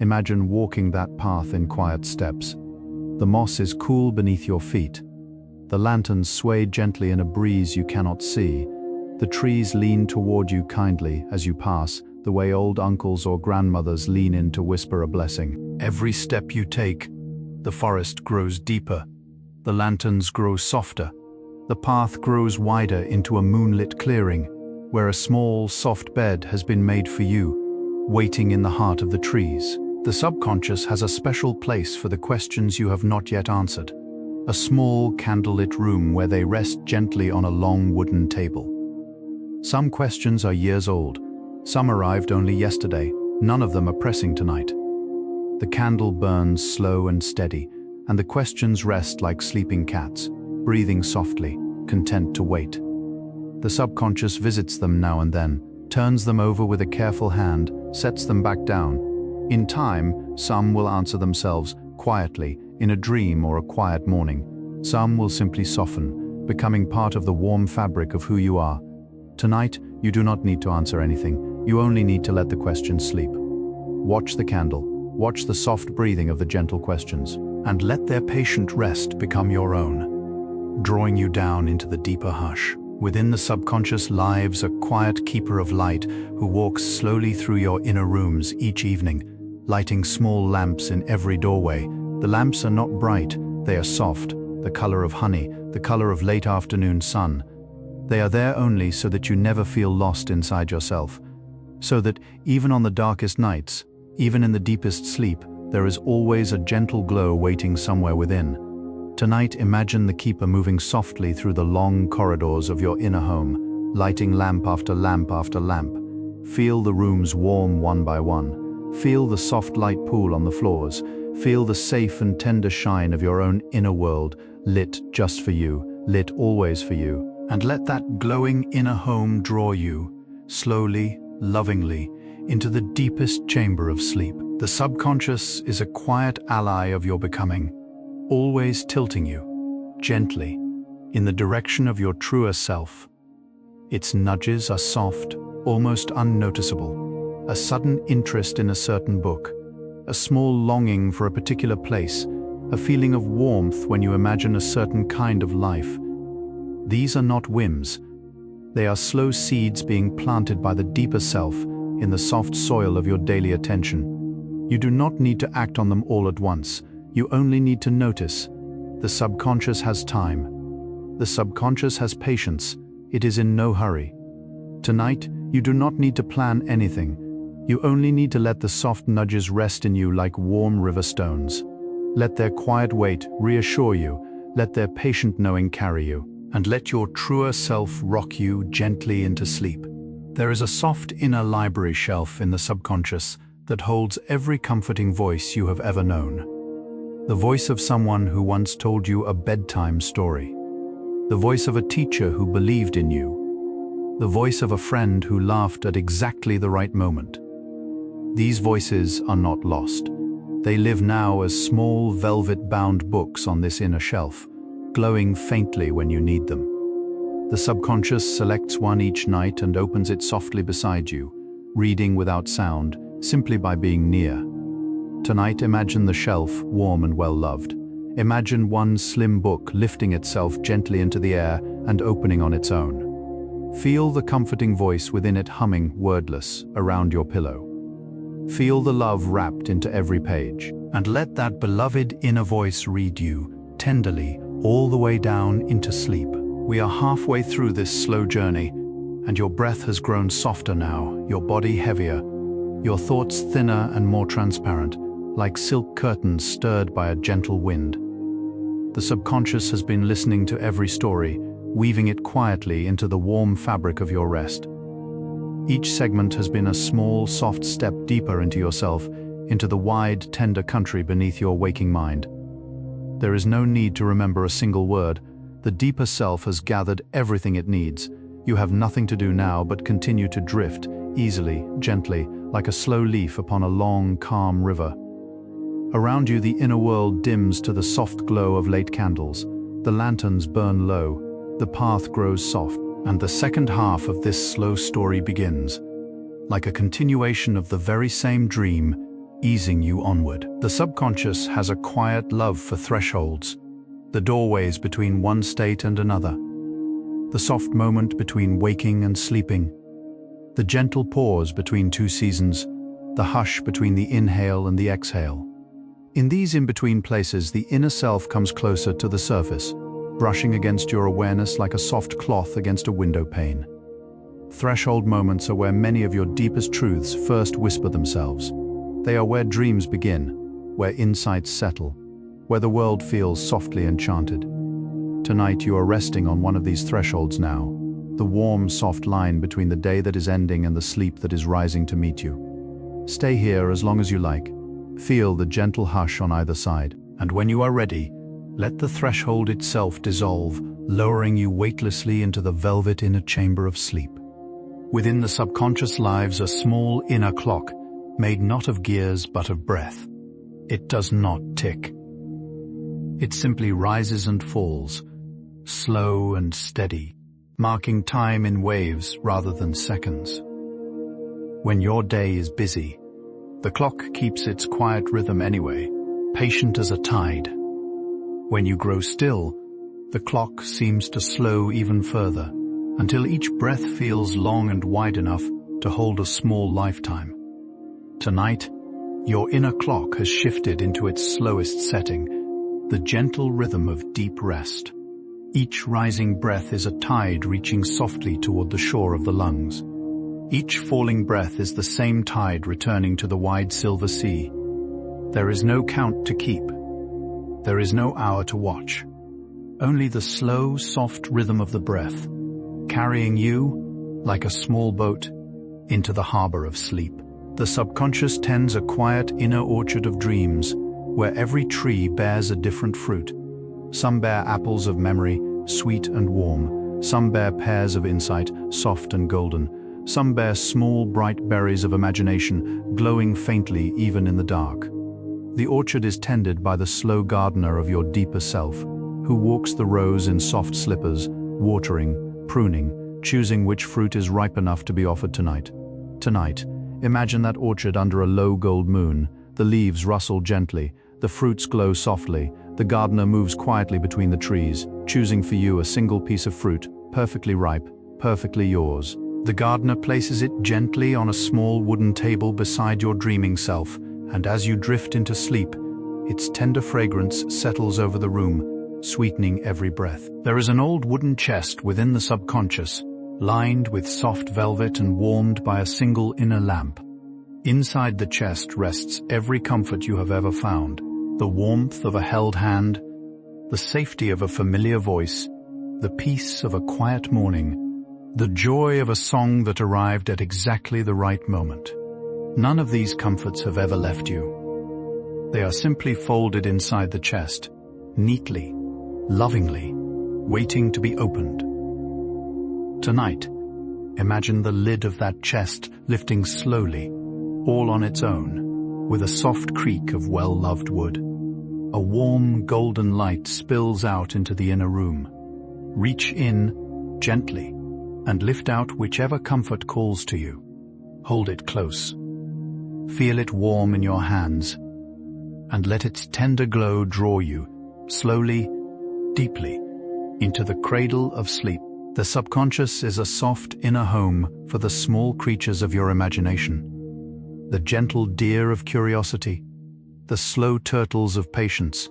imagine walking that path in quiet steps. The moss is cool beneath your feet. The lanterns sway gently in a breeze you cannot see. The trees lean toward you kindly as you pass, the way old uncles or grandmothers lean in to whisper a blessing. Every step you take, the forest grows deeper. The lanterns grow softer. The path grows wider into a moonlit clearing, where a small, soft bed has been made for you, waiting in the heart of the trees. The subconscious has a special place for the questions you have not yet answered, a small, candlelit room where they rest gently on a long wooden table. Some questions are years old, some arrived only yesterday, none of them are pressing tonight. The candle burns slow and steady, and the questions rest like sleeping cats, breathing softly, content to wait. The subconscious visits them now and then, turns them over with a careful hand, sets them back down. In time, some will answer themselves quietly, in a dream or a quiet morning. Some will simply soften, becoming part of the warm fabric of who you are. Tonight, you do not need to answer anything. You only need to let the questions sleep. Watch the candle, watch the soft breathing of the gentle questions, and let their patient rest become your own, drawing you down into the deeper hush. Within the subconscious lives a quiet keeper of light who walks slowly through your inner rooms each evening, lighting small lamps in every doorway. The lamps are not bright, they are soft, the color of honey, the color of late afternoon sun. They are there only so that you never feel lost inside yourself, so that even on the darkest nights, even in the deepest sleep, there is always a gentle glow waiting somewhere within. Tonight, imagine the keeper moving softly through the long corridors of your inner home, lighting lamp after lamp after lamp. Feel the rooms warm one by one. Feel the soft light pool on the floors. Feel the safe and tender shine of your own inner world, lit just for you, lit always for you. And let that glowing inner home draw you, slowly, lovingly, into the deepest chamber of sleep. The subconscious is a quiet ally of your becoming, always tilting you, gently, in the direction of your truer self. Its nudges are soft, almost unnoticeable. A sudden interest in a certain book, a small longing for a particular place, a feeling of warmth when you imagine a certain kind of life. These are not whims. They are slow seeds being planted by the deeper self in the soft soil of your daily attention. You do not need to act on them all at once. You only need to notice. The subconscious has time. The subconscious has patience. It is in no hurry. Tonight, you do not need to plan anything. You only need to let the soft nudges rest in you like warm river stones. Let their quiet weight reassure you. Let their patient knowing carry you. And let your truer self rock you gently into sleep. There is a soft inner library shelf in the subconscious that holds every comforting voice you have ever known. The voice of someone who once told you a bedtime story. The voice of a teacher who believed in you. The voice of a friend who laughed at exactly the right moment. These voices are not lost. They live now as small velvet-bound books on this inner shelf, glowing faintly when you need them. The subconscious selects one each night and opens it softly beside you, reading without sound, simply by being near. Tonight, imagine the shelf, warm and well-loved. Imagine one slim book lifting itself gently into the air and opening on its own. Feel the comforting voice within it humming, wordless, around your pillow. Feel the love wrapped into every page, and let that beloved inner voice read you, tenderly, all the way down into sleep. We are halfway through this slow journey, and your breath has grown softer now, your body heavier, your thoughts thinner and more transparent, like silk curtains stirred by a gentle wind. The subconscious has been listening to every story, weaving it quietly into the warm fabric of your rest. Each segment has been a small, soft step deeper into yourself, into the wide, tender country beneath your waking mind. There is no need to remember a single word. The deeper self has gathered everything it needs. You have nothing to do now but continue to drift, easily, gently, like a slow leaf upon a long, calm river. Around you, the inner world dims to the soft glow of late candles. The lanterns burn low. The path grows soft, and the second half of this slow story begins, like a continuation of the very same dream, easing you onward. The subconscious has a quiet love for thresholds, the doorways between one state and another, the soft moment between waking and sleeping, the gentle pause between two seasons, the hush between the inhale and the exhale. In these in-between places, the inner self comes closer to the surface, brushing against your awareness like a soft cloth against a window pane. Threshold moments are where many of your deepest truths first whisper themselves. They are where dreams begin, where insights settle, where the world feels softly enchanted. Tonight you are resting on one of these thresholds now, the warm, soft line between the day that is ending and the sleep that is rising to meet you. Stay here as long as you like. Feel the gentle hush on either side, and when you are ready, let the threshold itself dissolve, lowering you weightlessly into the velvet inner chamber of sleep. Within the subconscious lives a small inner clock, made not of gears but of breath. It does not tick. It simply rises and falls, slow and steady, marking time in waves rather than seconds. When your day is busy, the clock keeps its quiet rhythm anyway, patient as a tide. When you grow still, the clock seems to slow even further, until each breath feels long and wide enough to hold a small lifetime. Tonight, your inner clock has shifted into its slowest setting, the gentle rhythm of deep rest. Each rising breath is a tide reaching softly toward the shore of the lungs. Each falling breath is the same tide returning to the wide silver sea. There is no count to keep. There is no hour to watch. Only the slow, soft rhythm of the breath, carrying you, like a small boat, into the harbor of sleep. The subconscious tends a quiet inner orchard of dreams, where every tree bears a different fruit. Some bear apples of memory, sweet and warm. Some bear pears of insight, soft and golden. Some bear small, bright berries of imagination, glowing faintly even in the dark. The orchard is tended by the slow gardener of your deeper self, who walks the rows in soft slippers, watering, pruning, choosing which fruit is ripe enough to be offered tonight. Tonight, imagine that orchard under a low gold moon. The leaves rustle gently, the fruits glow softly, the gardener moves quietly between the trees, choosing for you a single piece of fruit, perfectly ripe, perfectly yours. The gardener places it gently on a small wooden table beside your dreaming self, and as you drift into sleep, its tender fragrance settles over the room, sweetening every breath. There is an old wooden chest within the subconscious, lined with soft velvet and warmed by a single inner lamp. Inside the chest rests every comfort you have ever found, the warmth of a held hand, the safety of a familiar voice, the peace of a quiet morning, the joy of a song that arrived at exactly the right moment. None of these comforts have ever left you. They are simply folded inside the chest, neatly, lovingly, waiting to be opened. Tonight, imagine the lid of that chest lifting slowly, all on its own, with a soft creak of well-loved wood. A warm, golden light spills out into the inner room. Reach in, gently, and lift out whichever comfort calls to you. Hold it close. Feel it warm in your hands, and let its tender glow draw you, slowly, deeply, into the cradle of sleep. The subconscious is a soft inner home for the small creatures of your imagination. The gentle deer of curiosity, the slow turtles of patience,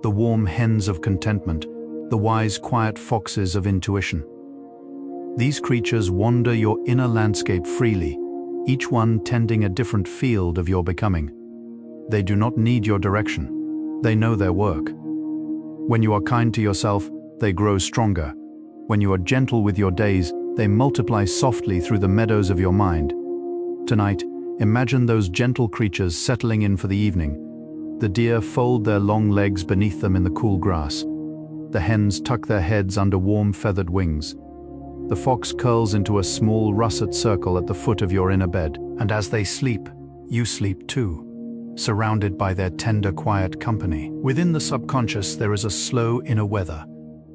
the warm hens of contentment, the wise quiet foxes of intuition. These creatures wander your inner landscape freely, each one tending a different field of your becoming. They do not need your direction. They know their work. When you are kind to yourself, they grow stronger. When you are gentle with your days, they multiply softly through the meadows of your mind. Tonight, imagine those gentle creatures settling in for the evening. The deer fold their long legs beneath them in the cool grass. The hens tuck their heads under warm feathered wings. The fox curls into a small russet circle at the foot of your inner bed, and as they sleep, you sleep too, surrounded by their tender, quiet company. Within the subconscious there is a slow inner weather,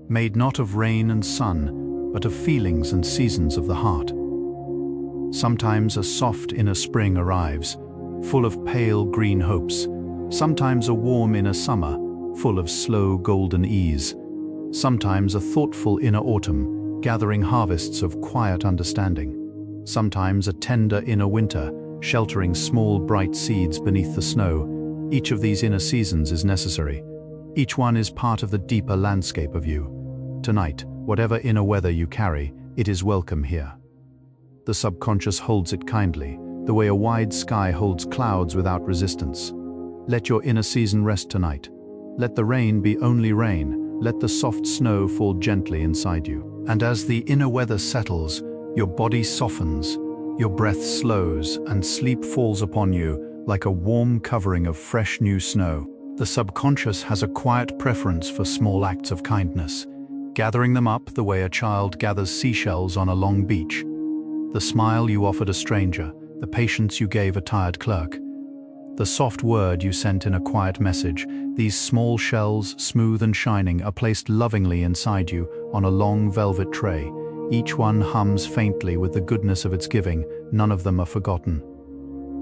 made not of rain and sun, but of feelings and seasons of the heart. Sometimes a soft inner spring arrives, full of pale green hopes. Sometimes a warm inner summer, full of slow golden ease. Sometimes a thoughtful inner autumn, gathering harvests of quiet understanding. Sometimes a tender inner winter, sheltering small bright seeds beneath the snow. Each of these inner seasons is necessary. Each one is part of the deeper landscape of you. Tonight, whatever inner weather you carry, it is welcome here. The subconscious holds it kindly, the way a wide sky holds clouds without resistance. Let your inner season rest tonight. Let the rain be only rain. Let the soft snow fall gently inside you. And as the inner weather settles, your body softens, your breath slows, and sleep falls upon you like a warm covering of fresh new snow. The subconscious has a quiet preference for small acts of kindness, gathering them up the way a child gathers seashells on a long beach. The smile you offered a stranger, the patience you gave a tired clerk, the soft word you sent in a quiet message, these small shells, smooth and shining, are placed lovingly inside you on a long velvet tray. Each one hums faintly with the goodness of its giving. None of them are forgotten.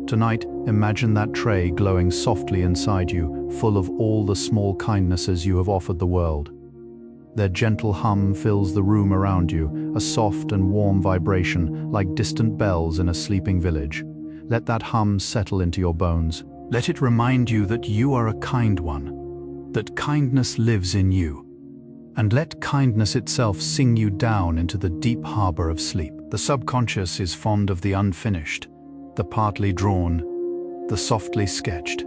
Tonight, imagine that tray glowing softly inside you, full of all the small kindnesses you have offered the world. Their gentle hum fills the room around you, a soft and warm vibration like distant bells in a sleeping village. Let that hum settle into your bones. Let it remind you that you are a kind one, that kindness lives in you. And let kindness itself sing you down into the deep harbor of sleep. The subconscious is fond of the unfinished, the partly drawn, the softly sketched.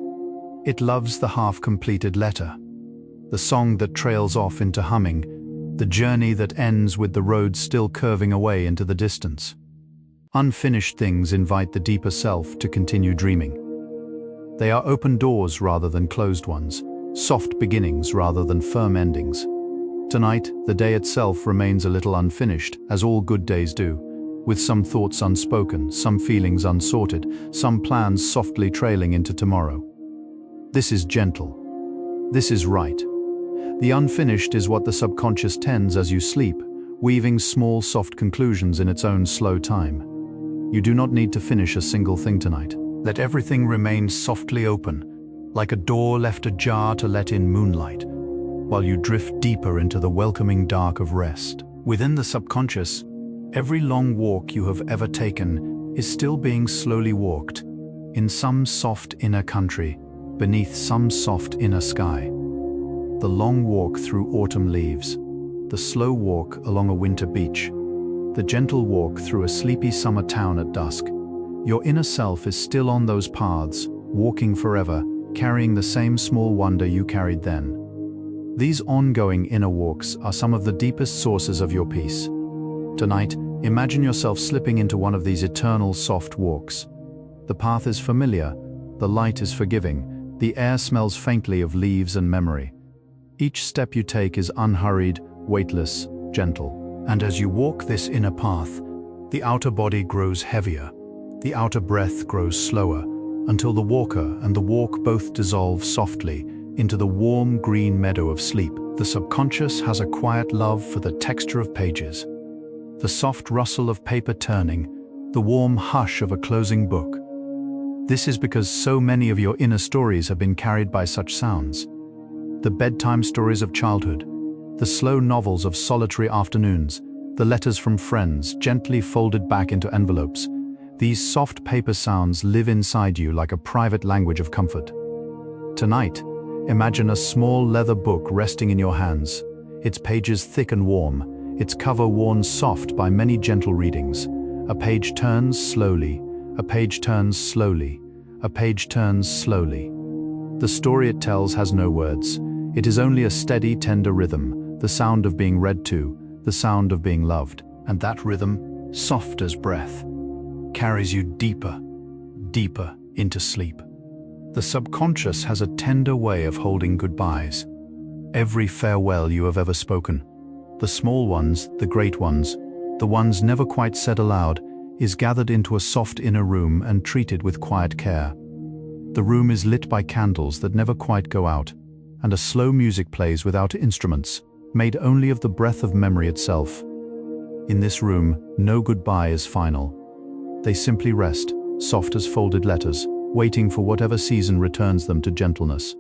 It loves the half-completed letter, the song that trails off into humming, the journey that ends with the road still curving away into the distance. Unfinished things invite the deeper self to continue dreaming. They are open doors rather than closed ones, soft beginnings rather than firm endings. Tonight, the day itself remains a little unfinished, as all good days do, with some thoughts unspoken, some feelings unsorted, some plans softly trailing into tomorrow. This is gentle. This is right. The unfinished is what the subconscious tends as you sleep, weaving small soft conclusions in its own slow time. You do not need to finish a single thing tonight. Let everything remain softly open, like a door left ajar to let in moonlight, while you drift deeper into the welcoming dark of rest. Within the subconscious, every long walk you have ever taken is still being slowly walked, in some soft inner country, beneath some soft inner sky. The long walk through autumn leaves, the slow walk along a winter beach, the gentle walk through a sleepy summer town at dusk. Your inner self is still on those paths, walking forever, carrying the same small wonder you carried then. These ongoing inner walks are some of the deepest sources of your peace. Tonight, imagine yourself slipping into one of these eternal soft walks. The path is familiar, the light is forgiving, the air smells faintly of leaves and memory. Each step you take is unhurried, weightless, gentle. And as you walk this inner path, the outer body grows heavier, the outer breath grows slower, until the walker and the walk both dissolve softly into the warm green meadow of sleep. The subconscious has a quiet love for the texture of pages, the soft rustle of paper turning, the warm hush of a closing book. This is because so many of your inner stories have been carried by such sounds. The bedtime stories of childhood, the slow novels of solitary afternoons, the letters from friends gently folded back into envelopes. These soft paper sounds live inside you like a private language of comfort. Tonight, imagine a small leather book resting in your hands, its pages thick and warm, its cover worn soft by many gentle readings. A page turns slowly, a page turns slowly, a page turns slowly. The story it tells has no words. It is only a steady, tender rhythm, the sound of being read to, the sound of being loved. And that rhythm, soft as breath, carries you deeper, deeper into sleep. The subconscious has a tender way of holding goodbyes. Every farewell you have ever spoken, the small ones, the great ones, the ones never quite said aloud, is gathered into a soft inner room and treated with quiet care. The room is lit by candles that never quite go out, and a slow music plays without instruments, made only of the breath of memory itself. In this room, no goodbye is final. They simply rest, soft as folded letters, waiting for whatever season returns them to gentleness.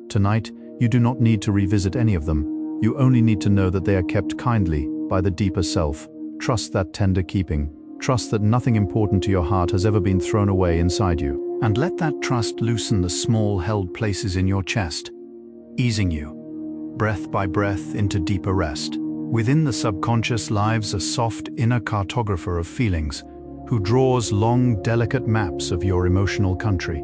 Tonight, you do not need to revisit any of them. You only need to know that they are kept kindly by the deeper self. Trust that tender keeping. Trust that nothing important to your heart has ever been thrown away inside you. And let that trust loosen the small held places in your chest, easing you, breath by breath, into deeper rest. Within the subconscious lives a soft inner cartographer of feelings, who draws long, delicate maps of your emotional country.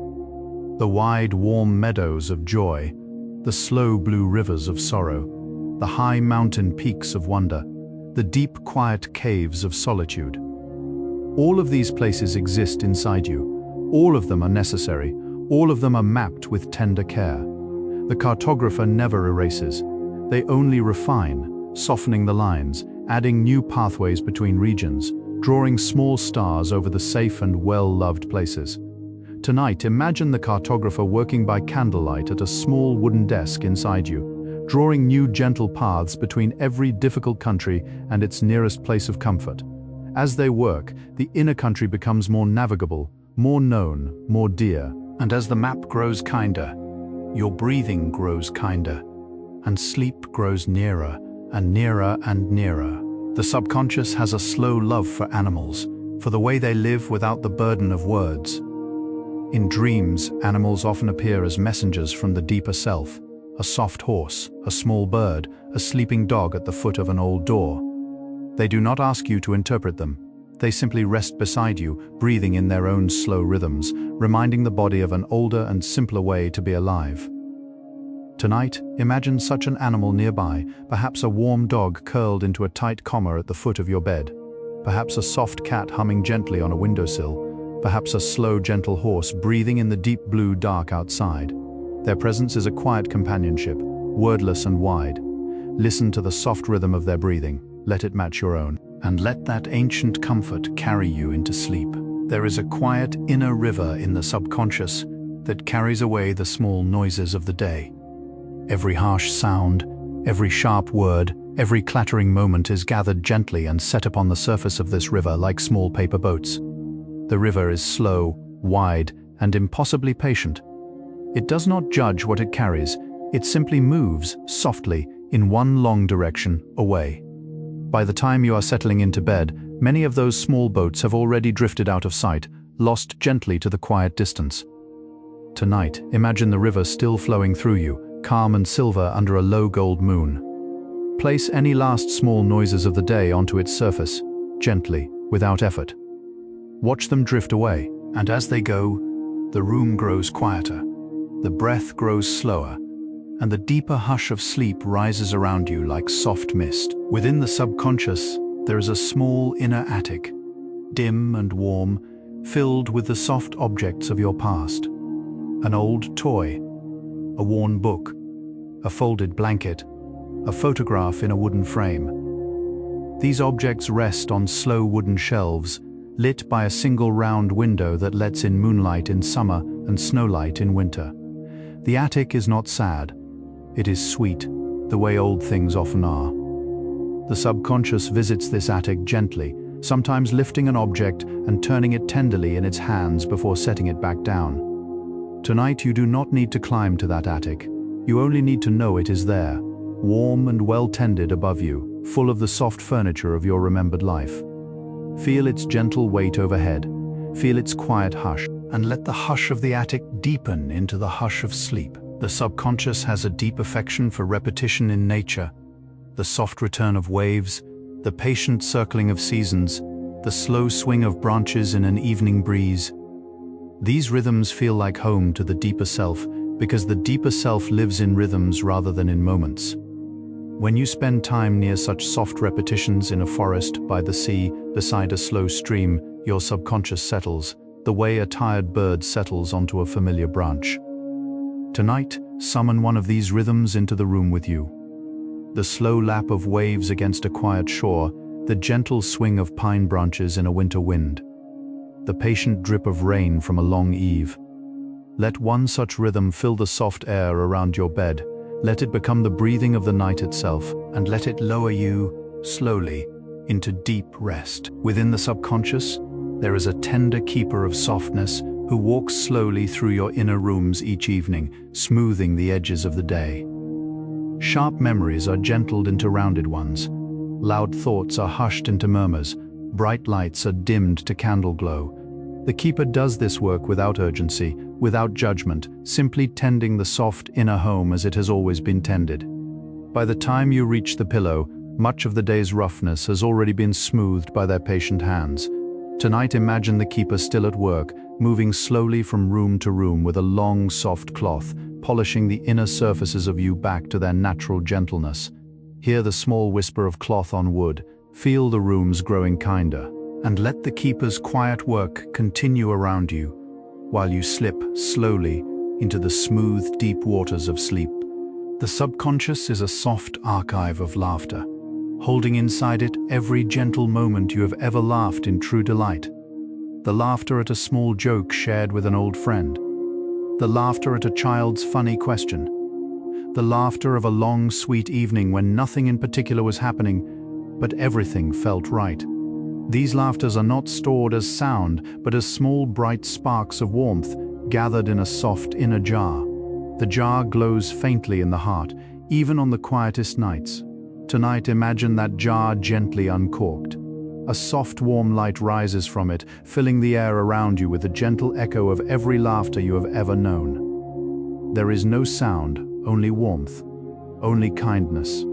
The wide, warm meadows of joy, the slow blue rivers of sorrow, the high mountain peaks of wonder, the deep, quiet caves of solitude. All of these places exist inside you. All of them are necessary. All of them are mapped with tender care. The cartographer never erases. They only refine, softening the lines, adding new pathways between regions, drawing small stars over the safe and well-loved places. Tonight, imagine the cartographer working by candlelight at a small wooden desk inside you, drawing new gentle paths between every difficult country and its nearest place of comfort. As they work, the inner country becomes more navigable, more known, more dear. And as the map grows kinder, your breathing grows kinder, and sleep grows nearer and nearer and nearer. The subconscious has a slow love for animals, for the way they live without the burden of words. In dreams, animals often appear as messengers from the deeper self. A soft horse, a small bird, a sleeping dog at the foot of an old door. They do not ask you to interpret them. They simply rest beside you, breathing in their own slow rhythms, reminding the body of an older and simpler way to be alive. Tonight, imagine such an animal nearby, perhaps a warm dog curled into a tight comma at the foot of your bed, perhaps a soft cat humming gently on a windowsill, perhaps a slow, gentle horse breathing in the deep blue dark outside. Their presence is a quiet companionship, wordless and wide. Listen to the soft rhythm of their breathing, let it match your own, and let that ancient comfort carry you into sleep. There is a quiet inner river in the subconscious that carries away the small noises of the day. Every harsh sound, every sharp word, every clattering moment is gathered gently and set upon the surface of this river like small paper boats. The river is slow, wide, and impossibly patient. It does not judge what it carries, it simply moves softly in one long direction away. By the time you are settling into bed, many of those small boats have already drifted out of sight, lost gently to the quiet distance. Tonight, imagine the river still flowing through you, calm and silver under a low gold moon. Place any last small noises of the day onto its surface, gently, without effort. Watch them drift away, and as they go, the room grows quieter, the breath grows slower, and the deeper hush of sleep rises around you like soft mist. Within the subconscious, there is a small inner attic, dim and warm, filled with the soft objects of your past. An old toy, a worn book, a folded blanket, a photograph in a wooden frame. These objects rest on slow wooden shelves, lit by a single round window that lets in moonlight in summer and snowlight in winter. The attic is not sad. It is sweet, the way old things often are. The subconscious visits this attic gently, sometimes lifting an object and turning it tenderly in its hands before setting it back down. Tonight you do not need to climb to that attic. You only need to know it is there, warm and well tended above you, full of the soft furniture of your remembered life. Feel its gentle weight overhead, feel its quiet hush, and let the hush of the attic deepen into the hush of sleep. The subconscious has a deep affection for repetition in nature, the soft return of waves, the patient circling of seasons, the slow swing of branches in an evening breeze. These rhythms feel like home to the deeper self because the deeper self lives in rhythms rather than in moments. When you spend time near such soft repetitions in a forest, by the sea, beside a slow stream, your subconscious settles, the way a tired bird settles onto a familiar branch. Tonight, summon one of these rhythms into the room with you. The slow lap of waves against a quiet shore, the gentle swing of pine branches in a winter wind, the patient drip of rain from a long eve. Let one such rhythm fill the soft air around your bed. Let it become the breathing of the night itself, and let it lower you, slowly, into deep rest. Within the subconscious, there is a tender keeper of softness who walks slowly through your inner rooms each evening, smoothing the edges of the day. Sharp memories are gentled into rounded ones. Loud thoughts are hushed into murmurs. Bright lights are dimmed to candle glow. The keeper does this work without urgency, without judgment, simply tending the soft inner home as it has always been tended. By the time you reach the pillow, much of the day's roughness has already been smoothed by their patient hands. Tonight imagine the keeper still at work, moving slowly from room to room with a long, soft cloth, polishing the inner surfaces of you back to their natural gentleness. Hear the small whisper of cloth on wood, feel the rooms growing kinder, and let the keeper's quiet work continue around you, while you slip slowly into the smooth, deep waters of sleep. The subconscious is a soft archive of laughter, holding inside it every gentle moment you have ever laughed in true delight. The laughter at a small joke shared with an old friend. The laughter at a child's funny question. The laughter of a long, sweet evening when nothing in particular was happening, but everything felt right. These laughters are not stored as sound, but as small bright sparks of warmth gathered in a soft inner jar. The jar glows faintly in the heart, even on the quietest nights. Tonight imagine that jar gently uncorked. A soft warm light rises from it, filling the air around you with the gentle echo of every laughter you have ever known. There is no sound, only warmth, only kindness.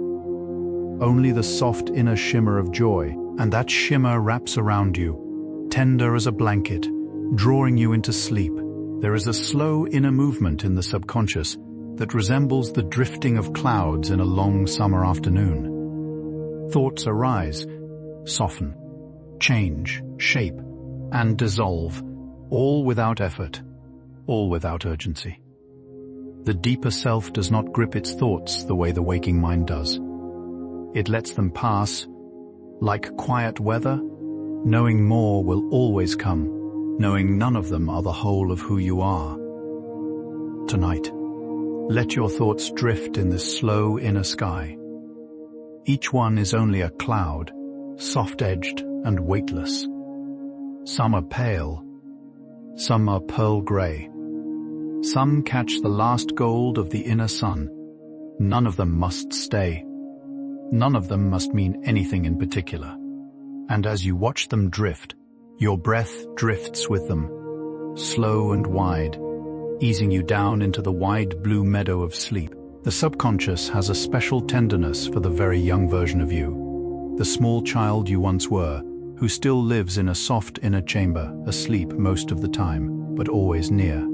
Only the soft inner shimmer of joy, And that shimmer wraps around you, tender as a blanket, drawing you into sleep. There is a slow inner movement in the subconscious that resembles the drifting of clouds in a long summer afternoon. Thoughts arise, soften, change, shape, and dissolve, all without effort, all without urgency. The deeper self does not grip its thoughts the way the waking mind does. It lets them pass, like quiet weather, knowing more will always come, knowing none of them are the whole of who you are. Tonight, let your thoughts drift in this slow inner sky. Each one is only a cloud, soft-edged and weightless. Some are pale, some are pearl gray. Some catch the last gold of the inner sun. None of them must stay. None of them must mean anything in particular. And as you watch them drift, your breath drifts with them, slow and wide, easing you down into the wide blue meadow of sleep. The subconscious has a special tenderness for the very young version of you, the small child you once were, who still lives in a soft inner chamber, asleep most of the time, but always near.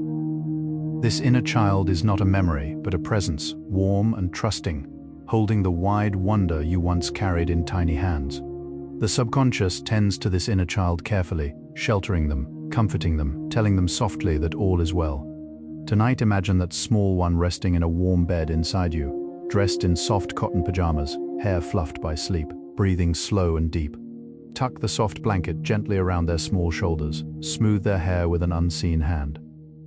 This inner child is not a memory, but a presence, warm and trusting, holding the wide wonder you once carried in tiny hands. The subconscious tends to this inner child carefully, sheltering them, comforting them, telling them softly that all is well. Tonight, imagine that small one resting in a warm bed inside you, dressed in soft cotton pajamas, hair fluffed by sleep, breathing slow and deep. Tuck the soft blanket gently around their small shoulders, smooth their hair with an unseen hand.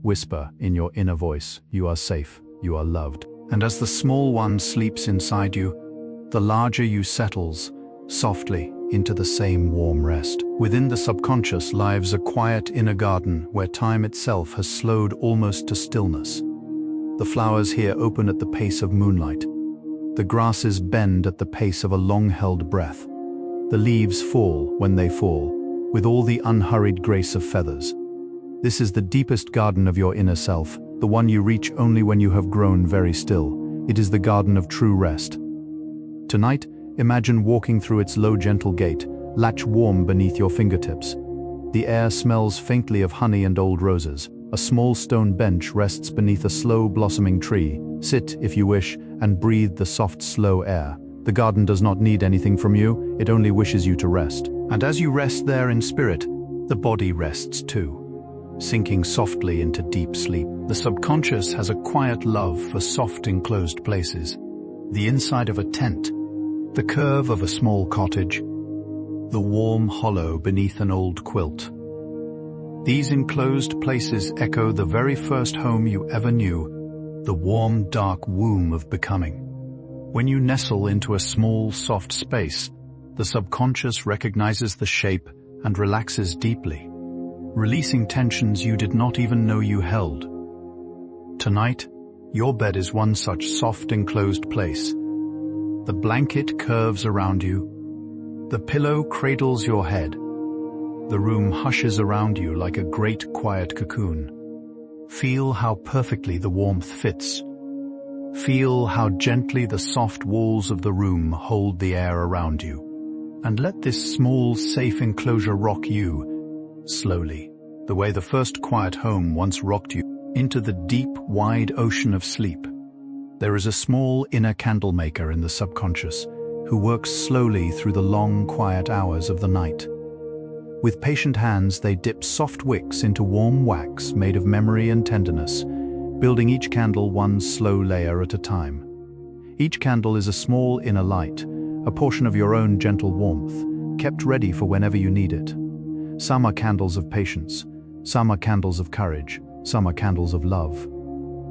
Whisper in your inner voice, you are safe, you are loved. And as the small one sleeps inside you, the larger you settles, softly, into the same warm rest. Within the subconscious lives a quiet inner garden where time itself has slowed almost to stillness. The flowers here open at the pace of moonlight. The grasses bend at the pace of a long-held breath. The leaves fall when they fall, with all the unhurried grace of feathers. This is the deepest garden of your inner self, the one you reach only when you have grown very still. It is the garden of true rest. Tonight, imagine walking through its low gentle gate, latch warm beneath your fingertips. The air smells faintly of honey and old roses. A small stone bench rests beneath a slow blossoming tree. Sit, if you wish, and breathe the soft, slow air. The garden does not need anything from you, it only wishes you to rest. And as you rest there in spirit, the body rests too, sinking softly into deep sleep. The subconscious has a quiet love for soft enclosed places. The inside of a tent, the curve of a small cottage, the warm hollow beneath an old quilt. These enclosed places echo the very first home you ever knew, the warm, dark womb of becoming. When you nestle into a small, soft space, the subconscious recognizes the shape and relaxes deeply, releasing tensions you did not even know you held. Tonight, your bed is one such soft enclosed place. The blanket curves around you. The pillow cradles your head. The room hushes around you like a great quiet cocoon. Feel how perfectly the warmth fits. Feel how gently the soft walls of the room hold the air around you. And let this small, safe enclosure rock you, slowly, the way the first quiet home once rocked you, into the deep, wide ocean of sleep. There is a small inner candle maker in the subconscious who works slowly through the long, quiet hours of the night. With patient hands, they dip soft wicks into warm wax made of memory and tenderness, building each candle one slow layer at a time. Each candle is a small inner light, a portion of your own gentle warmth, kept ready for whenever you need it. Some are candles of patience, some are candles of courage, some are candles of love.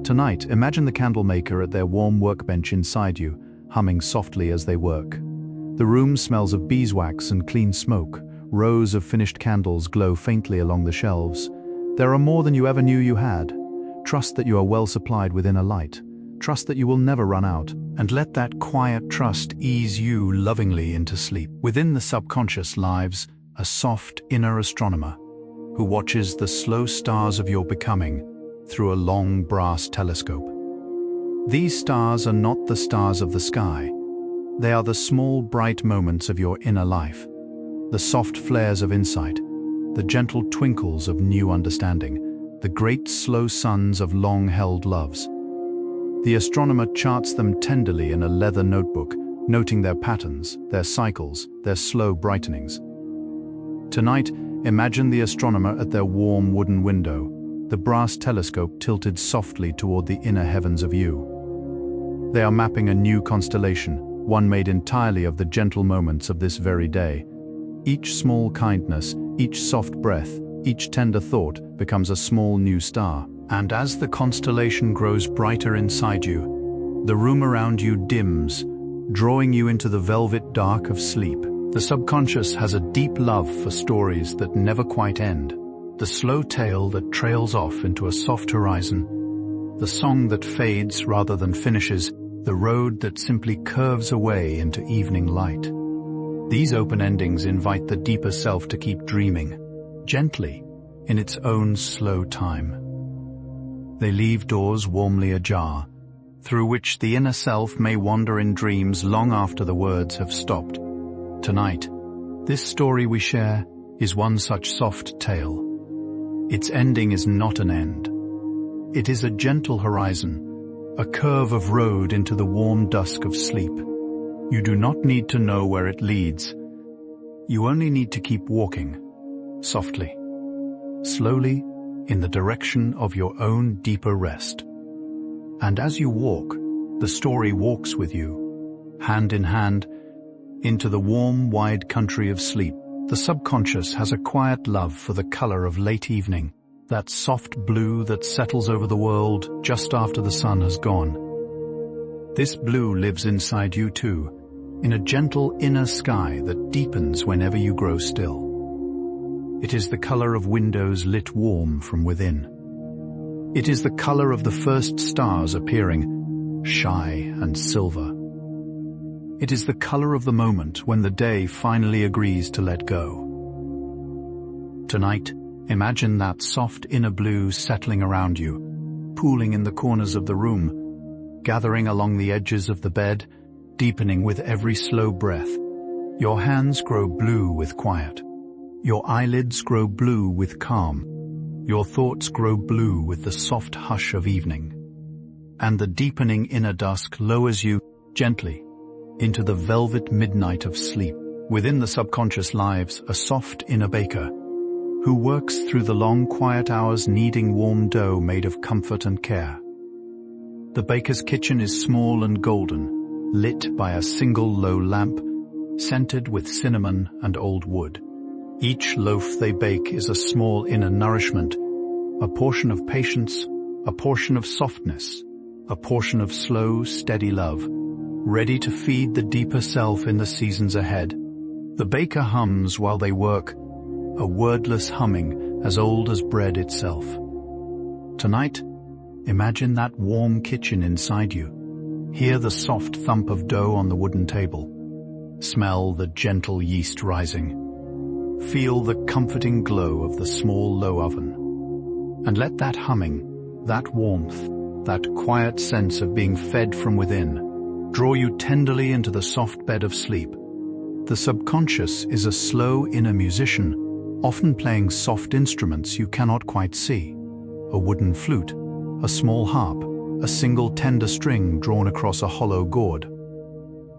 Tonight, imagine the candle maker at their warm workbench inside you, humming softly as they work. The room smells of beeswax and clean smoke. Rows of finished candles glow faintly along the shelves. There are more than you ever knew you had. Trust that you are well supplied with inner light. Trust that you will never run out. And let that quiet trust ease you lovingly into sleep. Within the subconscious lives a soft inner astronomer who watches the slow stars of your becoming through a long brass telescope. These stars are not the stars of the sky. They are the small bright moments of your inner life. the soft flares of insight, the gentle twinkles of new understanding, the great slow suns of long-held loves. The astronomer charts them tenderly in a leather notebook, noting their patterns, their cycles, their slow brightenings. Tonight, imagine the astronomer at their warm wooden window, the brass telescope tilted softly toward the inner heavens of you. They are mapping a new constellation, one made entirely of the gentle moments of this very day. Each small kindness, each soft breath, each tender thought becomes a small new star. And as the constellation grows brighter inside you, the room around you dims, drawing you into the velvet dark of sleep. The subconscious has a deep love for stories that never quite end. The slow tale that trails off into a soft horizon, the song that fades rather than finishes, the road that simply curves away into evening light. These open endings invite the deeper self to keep dreaming, gently, in its own slow time. They leave doors warmly ajar, through which the inner self may wander in dreams long after the words have stopped. Tonight, this story we share is one such soft tale. Its ending is not an end. It is a gentle horizon, a curve of road into the warm dusk of sleep. You do not need to know where it leads. You only need to keep walking, softly, slowly, in the direction of your own deeper rest. And as you walk, the story walks with you, hand in hand, into the warm, wide country of sleep. The subconscious has a quiet love for the color of late evening, that soft blue that settles over the world just after the sun has gone. This blue lives inside you too, in a gentle inner sky that deepens whenever you grow still. It is the color of windows lit warm from within. It is the color of the first stars appearing, shy and silver. It is the color of the moment when the day finally agrees to let go. Tonight, imagine that soft inner blue settling around you, pooling in the corners of the room, gathering along the edges of the bed, deepening with every slow breath. Your hands grow blue with quiet. Your eyelids grow blue with calm. Your thoughts grow blue with the soft hush of evening. And the deepening inner dusk lowers you gently into the velvet midnight of sleep. Within the subconscious lives a soft inner baker who works through the long quiet hours kneading warm dough made of comfort and care. The baker's kitchen is small and golden, lit by a single low lamp, scented with cinnamon and old wood. Each loaf they bake is a small inner nourishment, a portion of patience, a portion of softness, a portion of slow, steady love, ready to feed the deeper self in the seasons ahead. The baker hums while they work, a wordless humming as old as bread itself. Tonight, imagine that warm kitchen inside you. Hear the soft thump of dough on the wooden table. Smell the gentle yeast rising. Feel the comforting glow of the small low oven. And let that humming, that warmth, that quiet sense of being fed from within draw you tenderly into the soft bed of sleep. The subconscious is a slow inner musician, often playing soft instruments you cannot quite see. A wooden flute, a small harp, a single tender string drawn across a hollow gourd.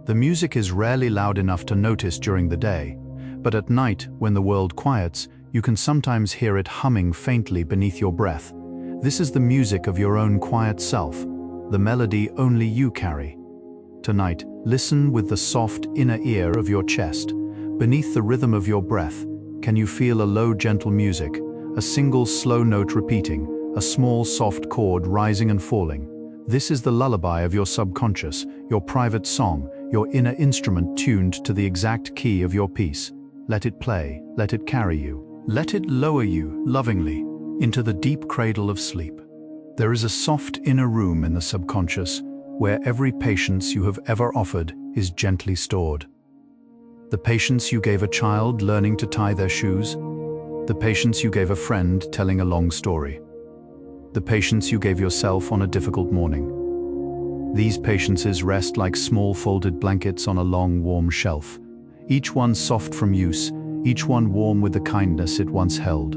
The music is rarely loud enough to notice during the day, but at night, when the world quiets, you can sometimes hear it humming faintly beneath your breath. This is the music of your own quiet self, the melody only you carry. Tonight, listen with the soft inner ear of your chest. Beneath the rhythm of your breath, can you feel a low, gentle music, a single slow note repeating, a small soft chord rising and falling? This is the lullaby of your subconscious, your private song, your inner instrument tuned to the exact key of your piece. Let it play, let it carry you. Let it lower you, lovingly, into the deep cradle of sleep. There is a soft inner room in the subconscious where every patience you have ever offered is gently stored. The patience you gave a child learning to tie their shoes, the patience you gave a friend telling a long story, the patience you gave yourself on a difficult morning. These patiences rest like small folded blankets on a long, warm shelf, each one soft from use, each one warm with the kindness it once held.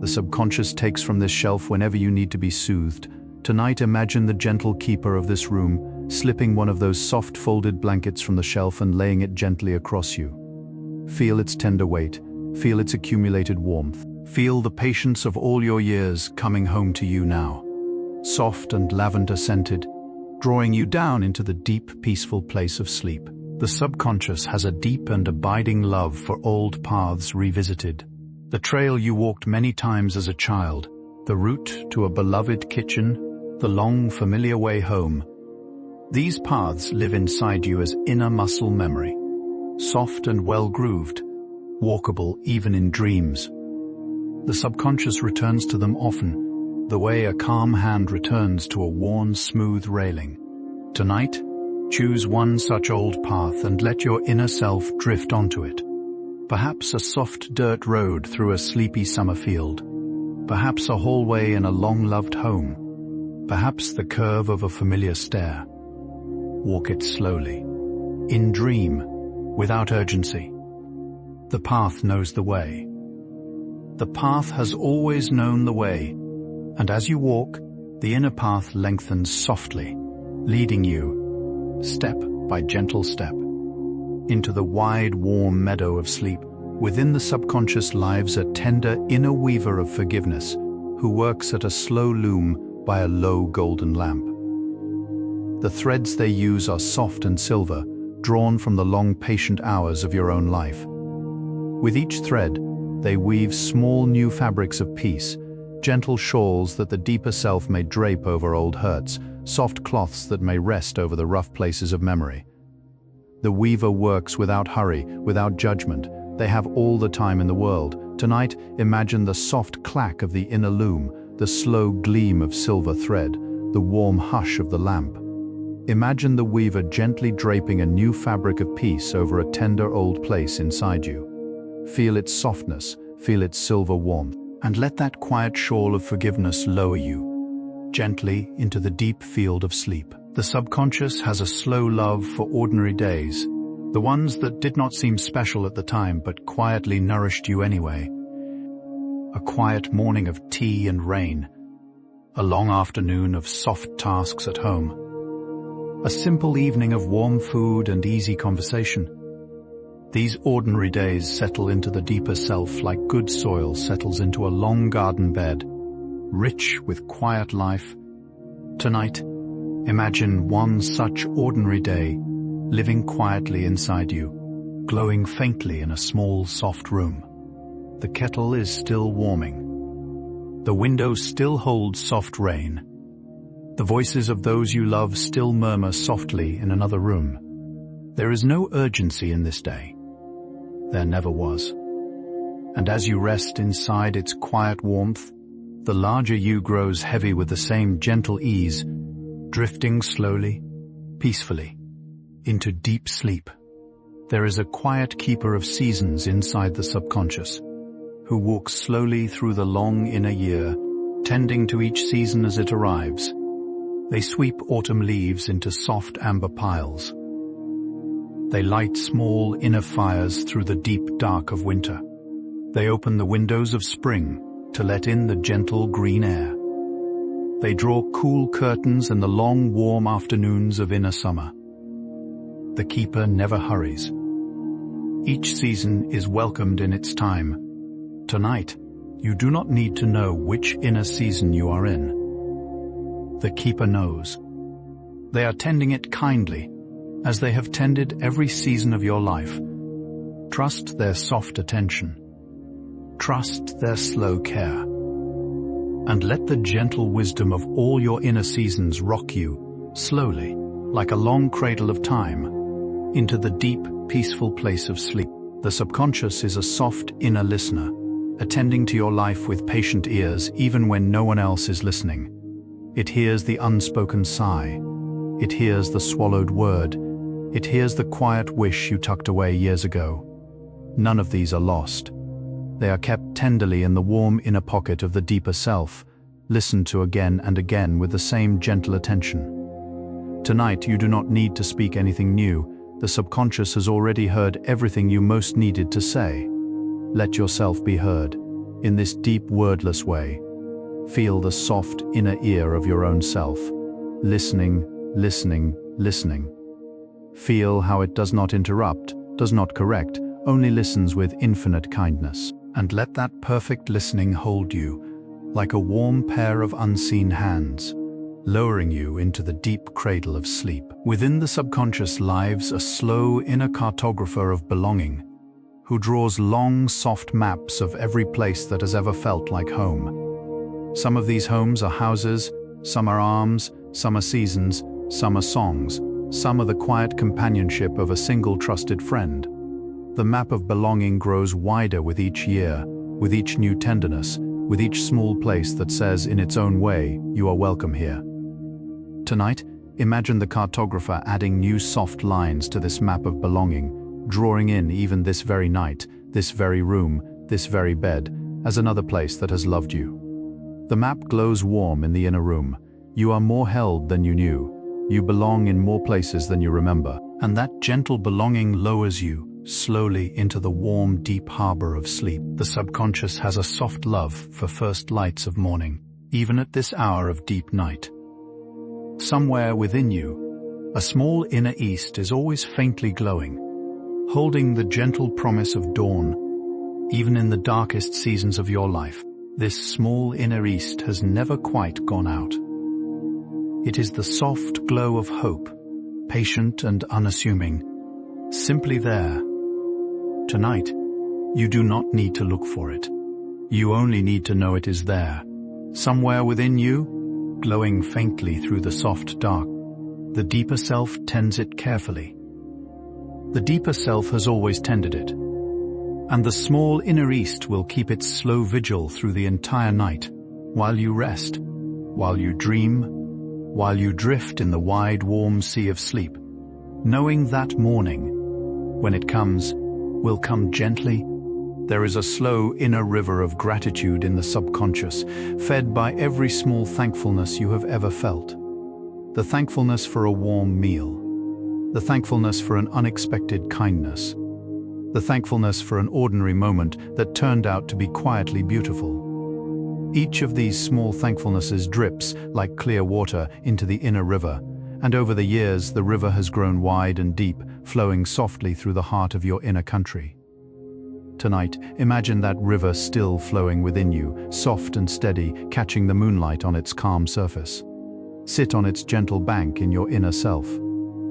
The subconscious takes from this shelf whenever you need to be soothed. Tonight, imagine the gentle keeper of this room, slipping one of those soft folded blankets from the shelf and laying it gently across you. Feel its tender weight, feel its accumulated warmth. Feel the patience of all your years coming home to you now. Soft and lavender-scented, drawing you down into the deep, peaceful place of sleep. The subconscious has a deep and abiding love for old paths revisited. The trail you walked many times as a child, the route to a beloved kitchen, the long, familiar way home. These paths live inside you as inner muscle memory, soft and well-grooved, walkable even in dreams. The subconscious returns to them often, the way a calm hand returns to a worn, smooth railing. Tonight, choose one such old path and let your inner self drift onto it. Perhaps a soft dirt road through a sleepy summer field. Perhaps a hallway in a long-loved home. Perhaps the curve of a familiar stair. Walk it slowly, in dream, without urgency. The path knows the way. The path has always known the way, and as you walk, the inner path lengthens softly, leading you, step by gentle step, into the wide, warm meadow of sleep. Within the subconscious lives a tender inner weaver of forgiveness, who works at a slow loom by a low golden lamp. The threads they use are soft and silver, drawn from the long, patient hours of your own life. With each thread, they weave small new fabrics of peace, gentle shawls that the deeper self may drape over old hurts, soft cloths that may rest over the rough places of memory. The weaver works without hurry, without judgment. They have all the time in the world. Tonight, imagine the soft clack of the inner loom, the slow gleam of silver thread, the warm hush of the lamp. Imagine the weaver gently draping a new fabric of peace over a tender old place inside you. Feel its softness, feel its silver warmth, and let that quiet shawl of forgiveness lower you, gently into the deep field of sleep. The subconscious has a slow love for ordinary days, the ones that did not seem special at the time but quietly nourished you anyway. A quiet morning of tea and rain, a long afternoon of soft tasks at home, a simple evening of warm food and easy conversation. These ordinary days settle into the deeper self like good soil settles into a long garden bed, rich with quiet life. Tonight, imagine one such ordinary day, living quietly inside you, glowing faintly in a small, soft room. The kettle is still warming. The window still holds soft rain. The voices of those you love still murmur softly in another room. There is no urgency in this day. There never was. And as you rest inside its quiet warmth, the larger you grows heavy with the same gentle ease, drifting slowly, peacefully, into deep sleep. There is a quiet keeper of seasons inside the subconscious, who walks slowly through the long inner year, tending to each season as it arrives. They sweep autumn leaves into soft amber piles. They light small inner fires through the deep dark of winter. They open the windows of spring to let in the gentle green air. They draw cool curtains in the long warm afternoons of inner summer. The keeper never hurries. Each season is welcomed in its time. Tonight, you do not need to know which inner season you are in. The keeper knows. They are tending it kindly, as they have tended every season of your life. Trust their soft attention. Trust their slow care. And let the gentle wisdom of all your inner seasons rock you, slowly, like a long cradle of time, into the deep, peaceful place of sleep. The subconscious is a soft inner listener, attending to your life with patient ears even when no one else is listening. It hears the unspoken sigh. It hears the swallowed word. It hears the quiet wish you tucked away years ago. None of these are lost. They are kept tenderly in the warm inner pocket of the deeper self, listened to again and again with the same gentle attention. Tonight you do not need to speak anything new, The subconscious has already heard everything you most needed to say. Let yourself be heard. In this deep, wordless way, feel the soft inner ear of your own self, listening, listening, listening. Feel how it does not interrupt, does not correct, only listens with infinite kindness. And let that perfect listening hold you, like a warm pair of unseen hands, lowering you into the deep cradle of sleep. Within the subconscious lives a slow inner cartographer of belonging, who draws long, soft maps of every place that has ever felt like home. Some of these homes are houses, some are arms, some are seasons, some are songs, some are the quiet companionship of a single trusted friend. The map of belonging grows wider with each year, with each new tenderness, with each small place that says in its own way, you are welcome here. Tonight, imagine the cartographer adding new soft lines to this map of belonging, drawing in even this very night, this very room, this very bed, as another place that has loved you. The map glows warm in the inner room. You are more held than you knew. You belong in more places than you remember. And that gentle belonging lowers you slowly into the warm, deep harbor of sleep. The subconscious has a soft love for first lights of morning, even at this hour of deep night. Somewhere within you, a small inner east is always faintly glowing, holding the gentle promise of dawn, even in the darkest seasons of your life. This small inner east has never quite gone out. It is the soft glow of hope, patient and unassuming, simply there. Tonight, you do not need to look for it. You only need to know it is there, somewhere within you, glowing faintly through the soft dark. The deeper self tends it carefully. The deeper self has always tended it, and the small inner east will keep its slow vigil through the entire night, while you rest, while you dream, while you drift in the wide, warm sea of sleep, knowing that morning, when it comes, will come gently. There is a slow inner river of gratitude in the subconscious, fed by every small thankfulness you have ever felt. The thankfulness for a warm meal, the thankfulness for an unexpected kindness, the thankfulness for an ordinary moment that turned out to be quietly beautiful. Each of these small thankfulnesses drips like clear water into the inner river, and over the years the river has grown wide and deep, flowing softly through the heart of your inner country. Tonight, imagine that river still flowing within you, soft and steady, catching the moonlight on its calm surface. Sit on its gentle bank in your inner self.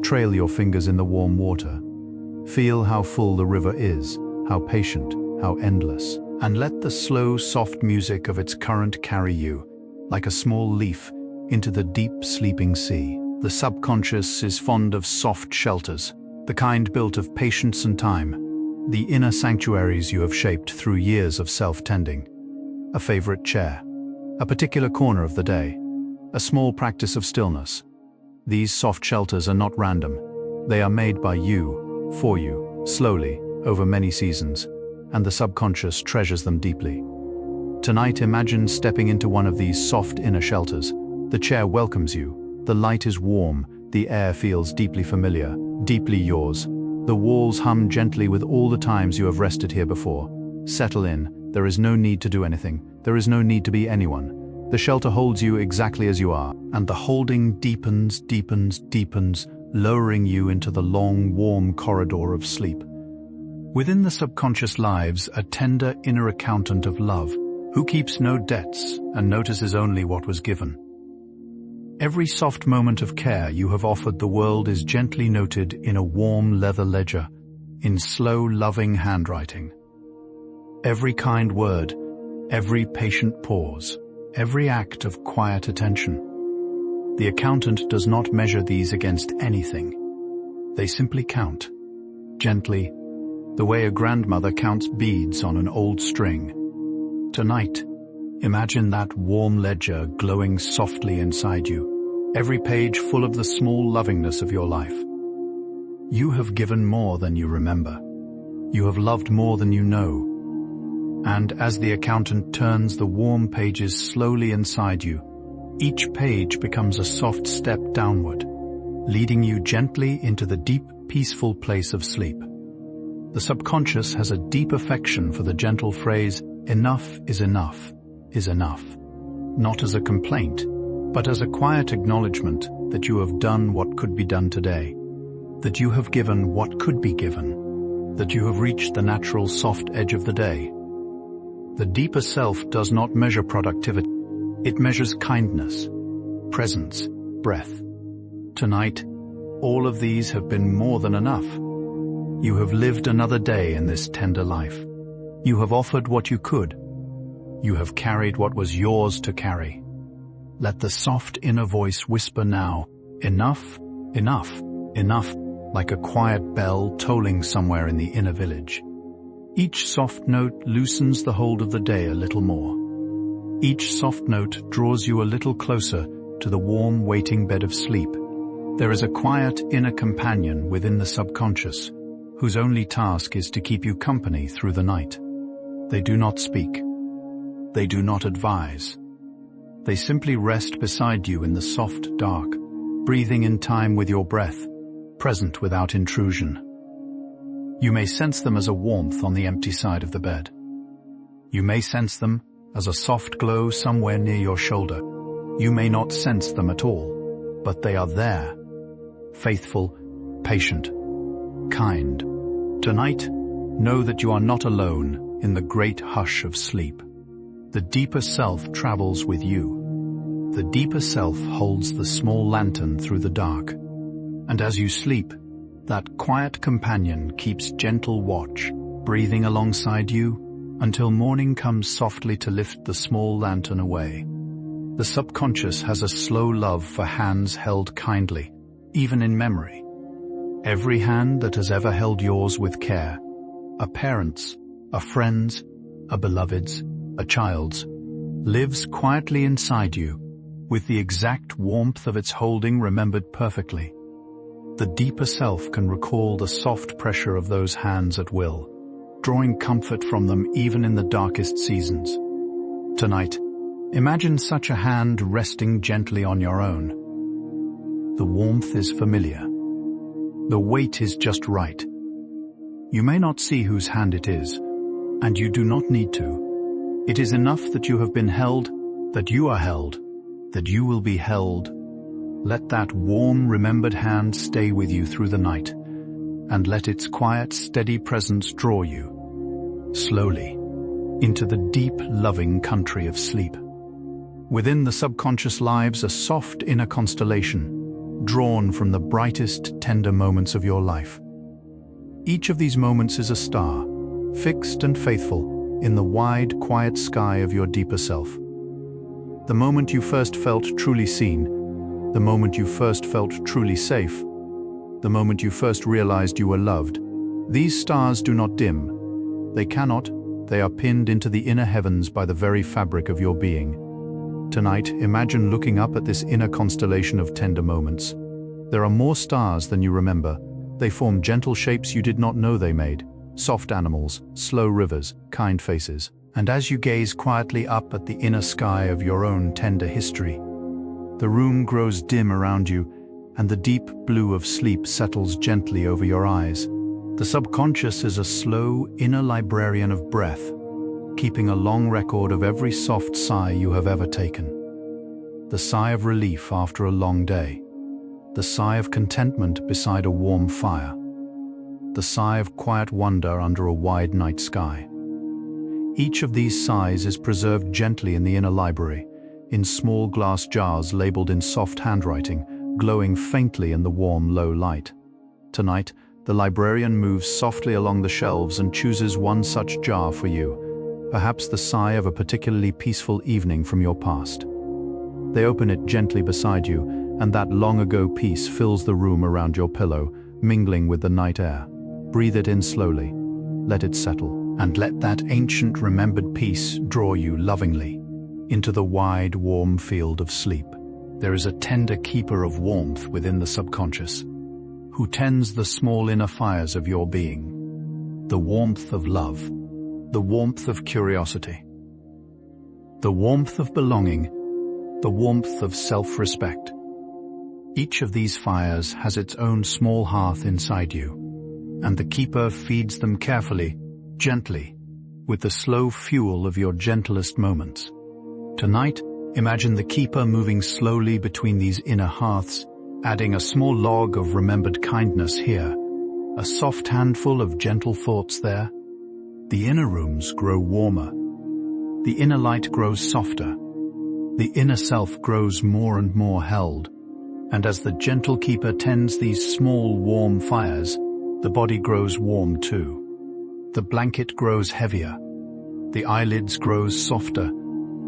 Trail your fingers in the warm water. Feel how full the river is, how patient, how endless. And let the slow, soft music of its current carry you, like a small leaf, into the deep, sleeping sea. The subconscious is fond of soft shelters, the kind built of patience and time, the inner sanctuaries you have shaped through years of self-tending. A favorite chair, a particular corner of the day, a small practice of stillness. These soft shelters are not random. They are made by you, for you, slowly, over many seasons, and the subconscious treasures them deeply. Tonight, imagine stepping into one of these soft inner shelters. The chair welcomes you. The light is warm. The air feels deeply familiar, deeply yours. The walls hum gently with all the times you have rested here before. Settle in. There is no need to do anything. There is no need to be anyone. The shelter holds you exactly as you are, and the holding deepens, deepens, deepens, lowering you into the long, warm corridor of sleep. Within the subconscious lives a tender inner accountant of love, who keeps no debts and notices only what was given. Every soft moment of care you have offered the world is gently noted in a warm leather ledger, in slow, loving handwriting. Every kind word, every patient pause, every act of quiet attention. The accountant does not measure these against anything. They simply count, gently, the way a grandmother counts beads on an old string. Tonight, imagine that warm ledger glowing softly inside you, every page full of the small lovingness of your life. You have given more than you remember. You have loved more than you know. And as the accountant turns the warm pages slowly inside you, each page becomes a soft step downward, leading you gently into the deep, peaceful place of sleep. The subconscious has a deep affection for the gentle phrase, "Enough is enough, is enough," not as a complaint, but as a quiet acknowledgement that you have done what could be done today, that you have given what could be given, that you have reached the natural soft edge of the day. The deeper self does not measure productivity. It measures kindness, presence, breath. Tonight, all of these have been more than enough. You have lived another day in this tender life. You have offered what you could. You have carried what was yours to carry. Let the soft inner voice whisper now, "Enough, enough, enough," like a quiet bell tolling somewhere in the inner village. Each soft note loosens the hold of the day a little more. Each soft note draws you a little closer to the warm waiting bed of sleep. There is a quiet inner companion within the subconscious, whose only task is to keep you company through the night. They do not speak. They do not advise. They simply rest beside you in the soft dark, breathing in time with your breath, present without intrusion. You may sense them as a warmth on the empty side of the bed. You may sense them as a soft glow somewhere near your shoulder. You may not sense them at all, but they are there, faithful, patient, kind. Tonight, know that you are not alone in the great hush of sleep. The deeper self travels with you. The deeper self holds the small lantern through the dark. And as you sleep, that quiet companion keeps gentle watch, breathing alongside you until morning comes softly to lift the small lantern away. The subconscious has a slow love for hands held kindly, even in memory. Every hand that has ever held yours with care, a parent's, a friend's, a beloved's, a child's, lives quietly inside you, with the exact warmth of its holding remembered perfectly. The deeper self can recall the soft pressure of those hands at will, drawing comfort from them even in the darkest seasons. Tonight, imagine such a hand resting gently on your own. The warmth is familiar. The weight is just right. You may not see whose hand it is, and you do not need to. It is enough that you have been held, that you are held, that you will be held. Let that warm, remembered hand stay with you through the night, and let its quiet, steady presence draw you, slowly, into the deep, loving country of sleep. Within the subconscious lives a soft inner constellation, drawn from the brightest, tender moments of your life. Each of these moments is a star, fixed and faithful in the wide, quiet sky of your deeper self. The moment you first felt truly seen, the moment you first felt truly safe, the moment you first realized you were loved, these stars do not dim. They cannot. They are pinned into the inner heavens by the very fabric of your being. Tonight, imagine looking up at this inner constellation of tender moments. There are more stars than you remember. They form gentle shapes you did not know they made. Soft animals, slow rivers, kind faces. And as you gaze quietly up at the inner sky of your own tender history, the room grows dim around you, and the deep blue of sleep settles gently over your eyes. The subconscious is a slow, inner librarian of breath, keeping a long record of every soft sigh you have ever taken. The sigh of relief after a long day. The sigh of contentment beside a warm fire. The sigh of quiet wonder under a wide night sky. Each of these sighs is preserved gently in the inner library, in small glass jars labeled in soft handwriting, glowing faintly in the warm, low light. Tonight, the librarian moves softly along the shelves and chooses one such jar for you, perhaps the sigh of a particularly peaceful evening from your past. They open it gently beside you, and that long-ago peace fills the room around your pillow, mingling with the night air. Breathe it in slowly, let it settle, and let that ancient remembered peace draw you lovingly into the wide, warm field of sleep. There is a tender keeper of warmth within the subconscious, who tends the small inner fires of your being. The warmth of love, the warmth of curiosity, the warmth of belonging, the warmth of self-respect. Each of these fires has its own small hearth inside you, and the keeper feeds them carefully, gently, with the slow fuel of your gentlest moments. Tonight, imagine the keeper moving slowly between these inner hearths, adding a small log of remembered kindness here, a soft handful of gentle thoughts there. The inner rooms grow warmer. The inner light grows softer. The inner self grows more and more held. And as the gentle keeper tends these small warm fires, the body grows warm too. The blanket grows heavier. The eyelids grows softer,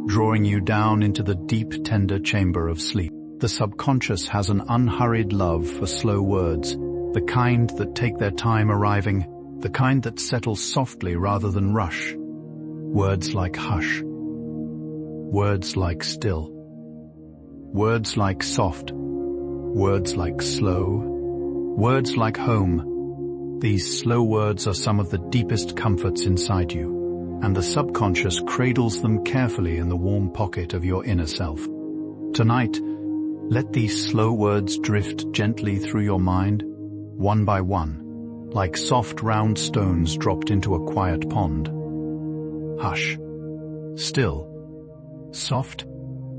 drawing you down into the deep, tender chamber of sleep. The subconscious has an unhurried love for slow words, the kind that take their time arriving, the kind that settle softly rather than rush. Words like hush. Words like still. Words like soft. Words like slow. Words like home. These slow words are some of the deepest comforts inside you, and the subconscious cradles them carefully in the warm pocket of your inner self. Tonight, let these slow words drift gently through your mind, one by one, like soft round stones dropped into a quiet pond. Hush. Still. Soft.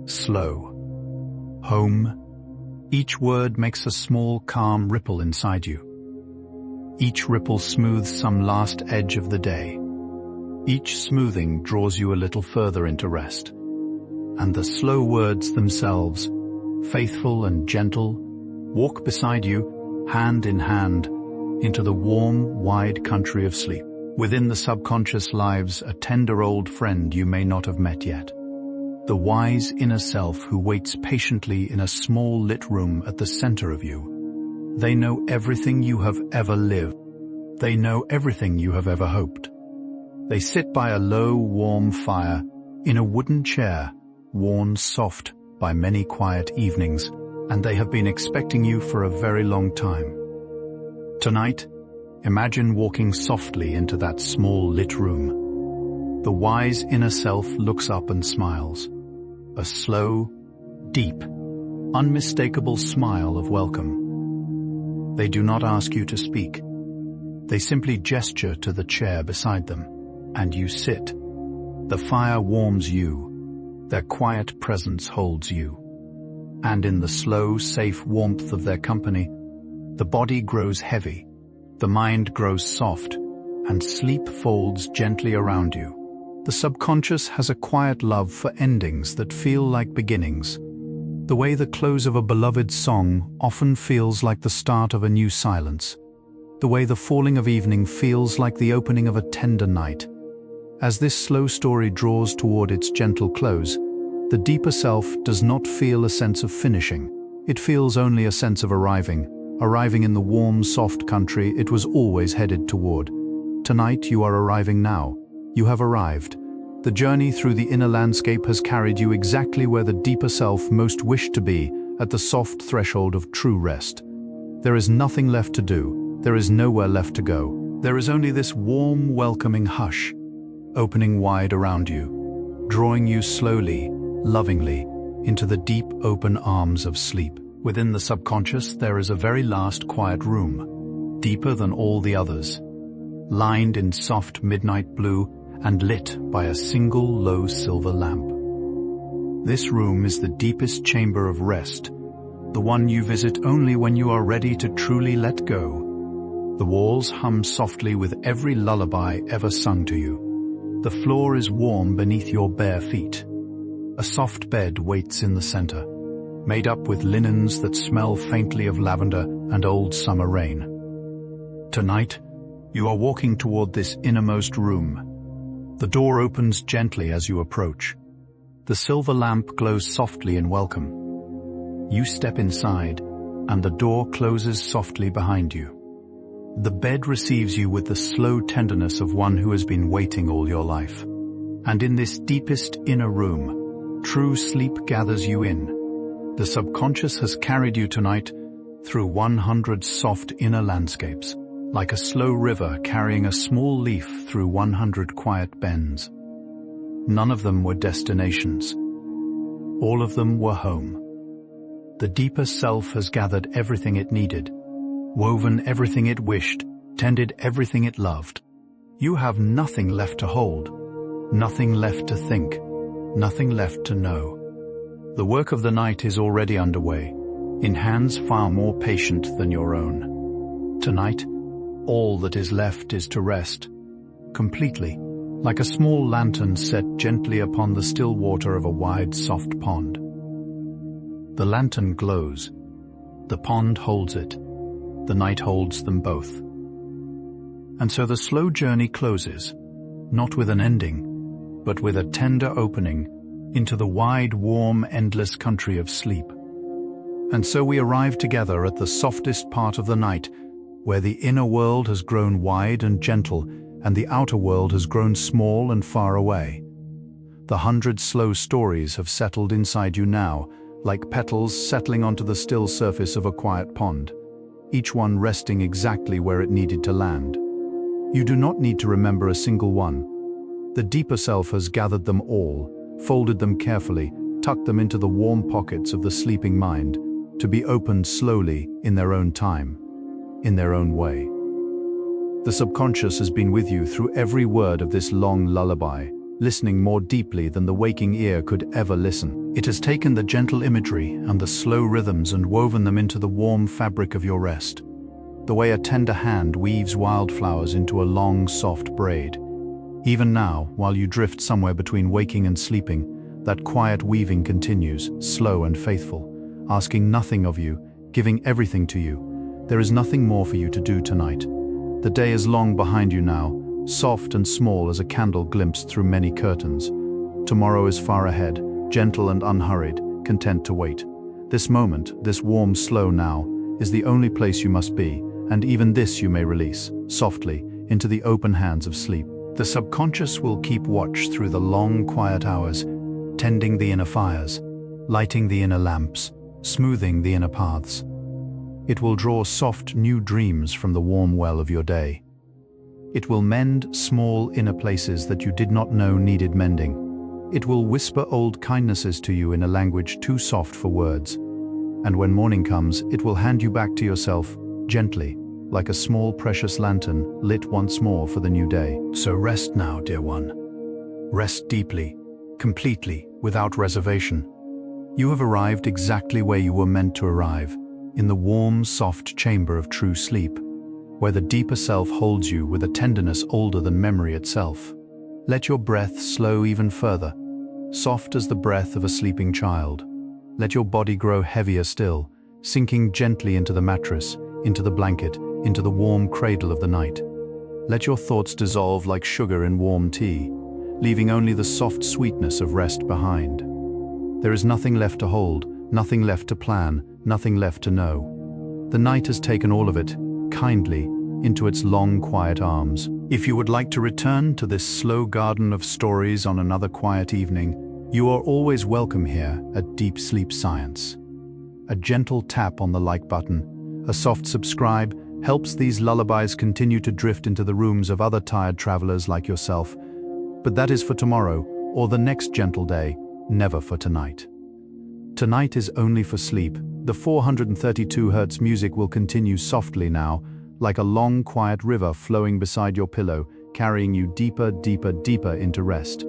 Slow. Home. Each word makes a small, calm ripple inside you. Each ripple smooths some last edge of the day. Each smoothing draws you a little further into rest. And the slow words themselves, faithful and gentle, walk beside you, hand in hand, into the warm, wide country of sleep. Within the subconscious lives a tender old friend you may not have met yet. The wise inner self who waits patiently in a small lit room at the center of you. They know everything you have ever lived. They know everything you have ever hoped. They sit by a low, warm fire, in a wooden chair, worn soft by many quiet evenings, and they have been expecting you for a very long time. Tonight, imagine walking softly into that small lit room. The wise inner self looks up and smiles. A slow, deep, unmistakable smile of welcome. They do not ask you to speak. They simply gesture to the chair beside them, and you sit. The fire warms you. Their quiet presence holds you. And in the slow, safe warmth of their company, the body grows heavy, the mind grows soft, and sleep folds gently around you. The subconscious has a quiet love for endings that feel like beginnings. The way the close of a beloved song often feels like the start of a new silence. The way the falling of evening feels like the opening of a tender night. As this slow story draws toward its gentle close, the deeper self does not feel a sense of finishing. It feels only a sense of arriving in the warm, soft country it was always headed toward. Tonight you are arriving now. You have arrived. The journey through the inner landscape has carried you exactly where the deeper self most wished to be, at the soft threshold of true rest. There is nothing left to do. There is nowhere left to go. There is only this warm, welcoming hush, opening wide around you, drawing you slowly, lovingly, into the deep, open arms of sleep. Within the subconscious, there is a very last quiet room, deeper than all the others, lined in soft midnight blue and lit by a single low silver lamp. This room is the deepest chamber of rest, the one you visit only when you are ready to truly let go. The walls hum softly with every lullaby ever sung to you. The floor is warm beneath your bare feet. A soft bed waits in the center, made up with linens that smell faintly of lavender and old summer rain. Tonight, you are walking toward this innermost room. The door opens gently as you approach. The silver lamp glows softly in welcome. You step inside, and the door closes softly behind you. The bed receives you with the slow tenderness of one who has been waiting all your life. And in this deepest inner room, true sleep gathers you in. The subconscious has carried you tonight through 100 soft inner landscapes, like a slow river carrying a small leaf through 100 quiet bends. None of them were destinations. All of them were home. The deeper self has gathered everything it needed, woven everything it wished, tended everything it loved. You have nothing left to hold, nothing left to think, nothing left to know. The work of the night is already underway, in hands far more patient than your own. Tonight, all that is left is to rest, completely, like a small lantern set gently upon the still water of a wide, soft pond. The lantern glows. The pond holds it. The night holds them both. And so the slow journey closes, not with an ending, but with a tender opening into the wide, warm, endless country of sleep. And so we arrive together at the softest part of the night, where the inner world has grown wide and gentle, and the outer world has grown small and far away. The 100 slow stories have settled inside you now, like petals settling onto the still surface of a quiet pond, each one resting exactly where it needed to land. You do not need to remember a single one. The deeper self has gathered them all, folded them carefully, tucked them into the warm pockets of the sleeping mind, to be opened slowly in their own time, in their own way. The subconscious has been with you through every word of this long lullaby, listening more deeply than the waking ear could ever listen. It has taken the gentle imagery and the slow rhythms and woven them into the warm fabric of your rest, the way a tender hand weaves wildflowers into a long, soft braid. Even now, while you drift somewhere between waking and sleeping, that quiet weaving continues, slow and faithful, asking nothing of you, giving everything to you. There is nothing more for you to do tonight. The day is long behind you now, soft and small as a candle glimpsed through many curtains. Tomorrow is far ahead, gentle and unhurried, content to wait. This moment, this warm slow now, is the only place you must be, and even this you may release, softly, into the open hands of sleep. The subconscious will keep watch through the long, quiet hours, tending the inner fires, lighting the inner lamps, smoothing the inner paths. It will draw soft, new dreams from the warm well of your day. It will mend small inner places that you did not know needed mending. It will whisper old kindnesses to you in a language too soft for words. And when morning comes, it will hand you back to yourself, gently, like a small precious lantern lit once more for the new day. So rest now, dear one. Rest deeply, completely, without reservation. You have arrived exactly where you were meant to arrive, in the warm, soft chamber of true sleep, where the deeper self holds you with a tenderness older than memory itself. Let your breath slow even further, soft as the breath of a sleeping child. Let your body grow heavier still, sinking gently into the mattress, into the blanket, into the warm cradle of the night. Let your thoughts dissolve like sugar in warm tea, leaving only the soft sweetness of rest behind. There is nothing left to hold, nothing left to plan, nothing left to know. The night has taken all of it, kindly, into its long, quiet arms. If you would like to return to this slow garden of stories on another quiet evening, you are always welcome here at Deep Sleep Science. A gentle tap on the like button, a soft subscribe, helps these lullabies continue to drift into the rooms of other tired travelers like yourself. But that is for tomorrow, or the next gentle day, never for tonight. Tonight is only for sleep. The 432 Hz music will continue softly now, like a long, quiet river flowing beside your pillow, carrying you deeper, deeper, deeper into rest.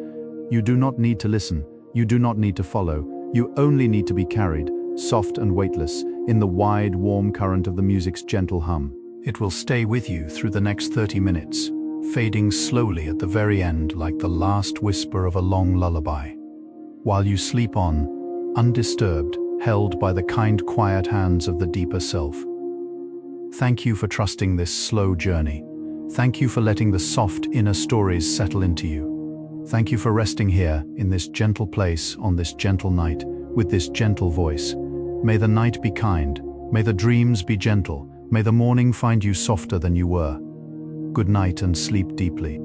You do not need to listen. You do not need to follow. You only need to be carried, soft and weightless, in the wide, warm current of the music's gentle hum. It will stay with you through the next 30 minutes, fading slowly at the very end like the last whisper of a long lullaby. While you sleep on, undisturbed, held by the kind, quiet hands of the deeper self. Thank you for trusting this slow journey. Thank you for letting the soft inner stories settle into you. Thank you for resting here in this gentle place on this gentle night with this gentle voice. May the night be kind. May the dreams be gentle. May the morning find you softer than you were. Good night and sleep deeply.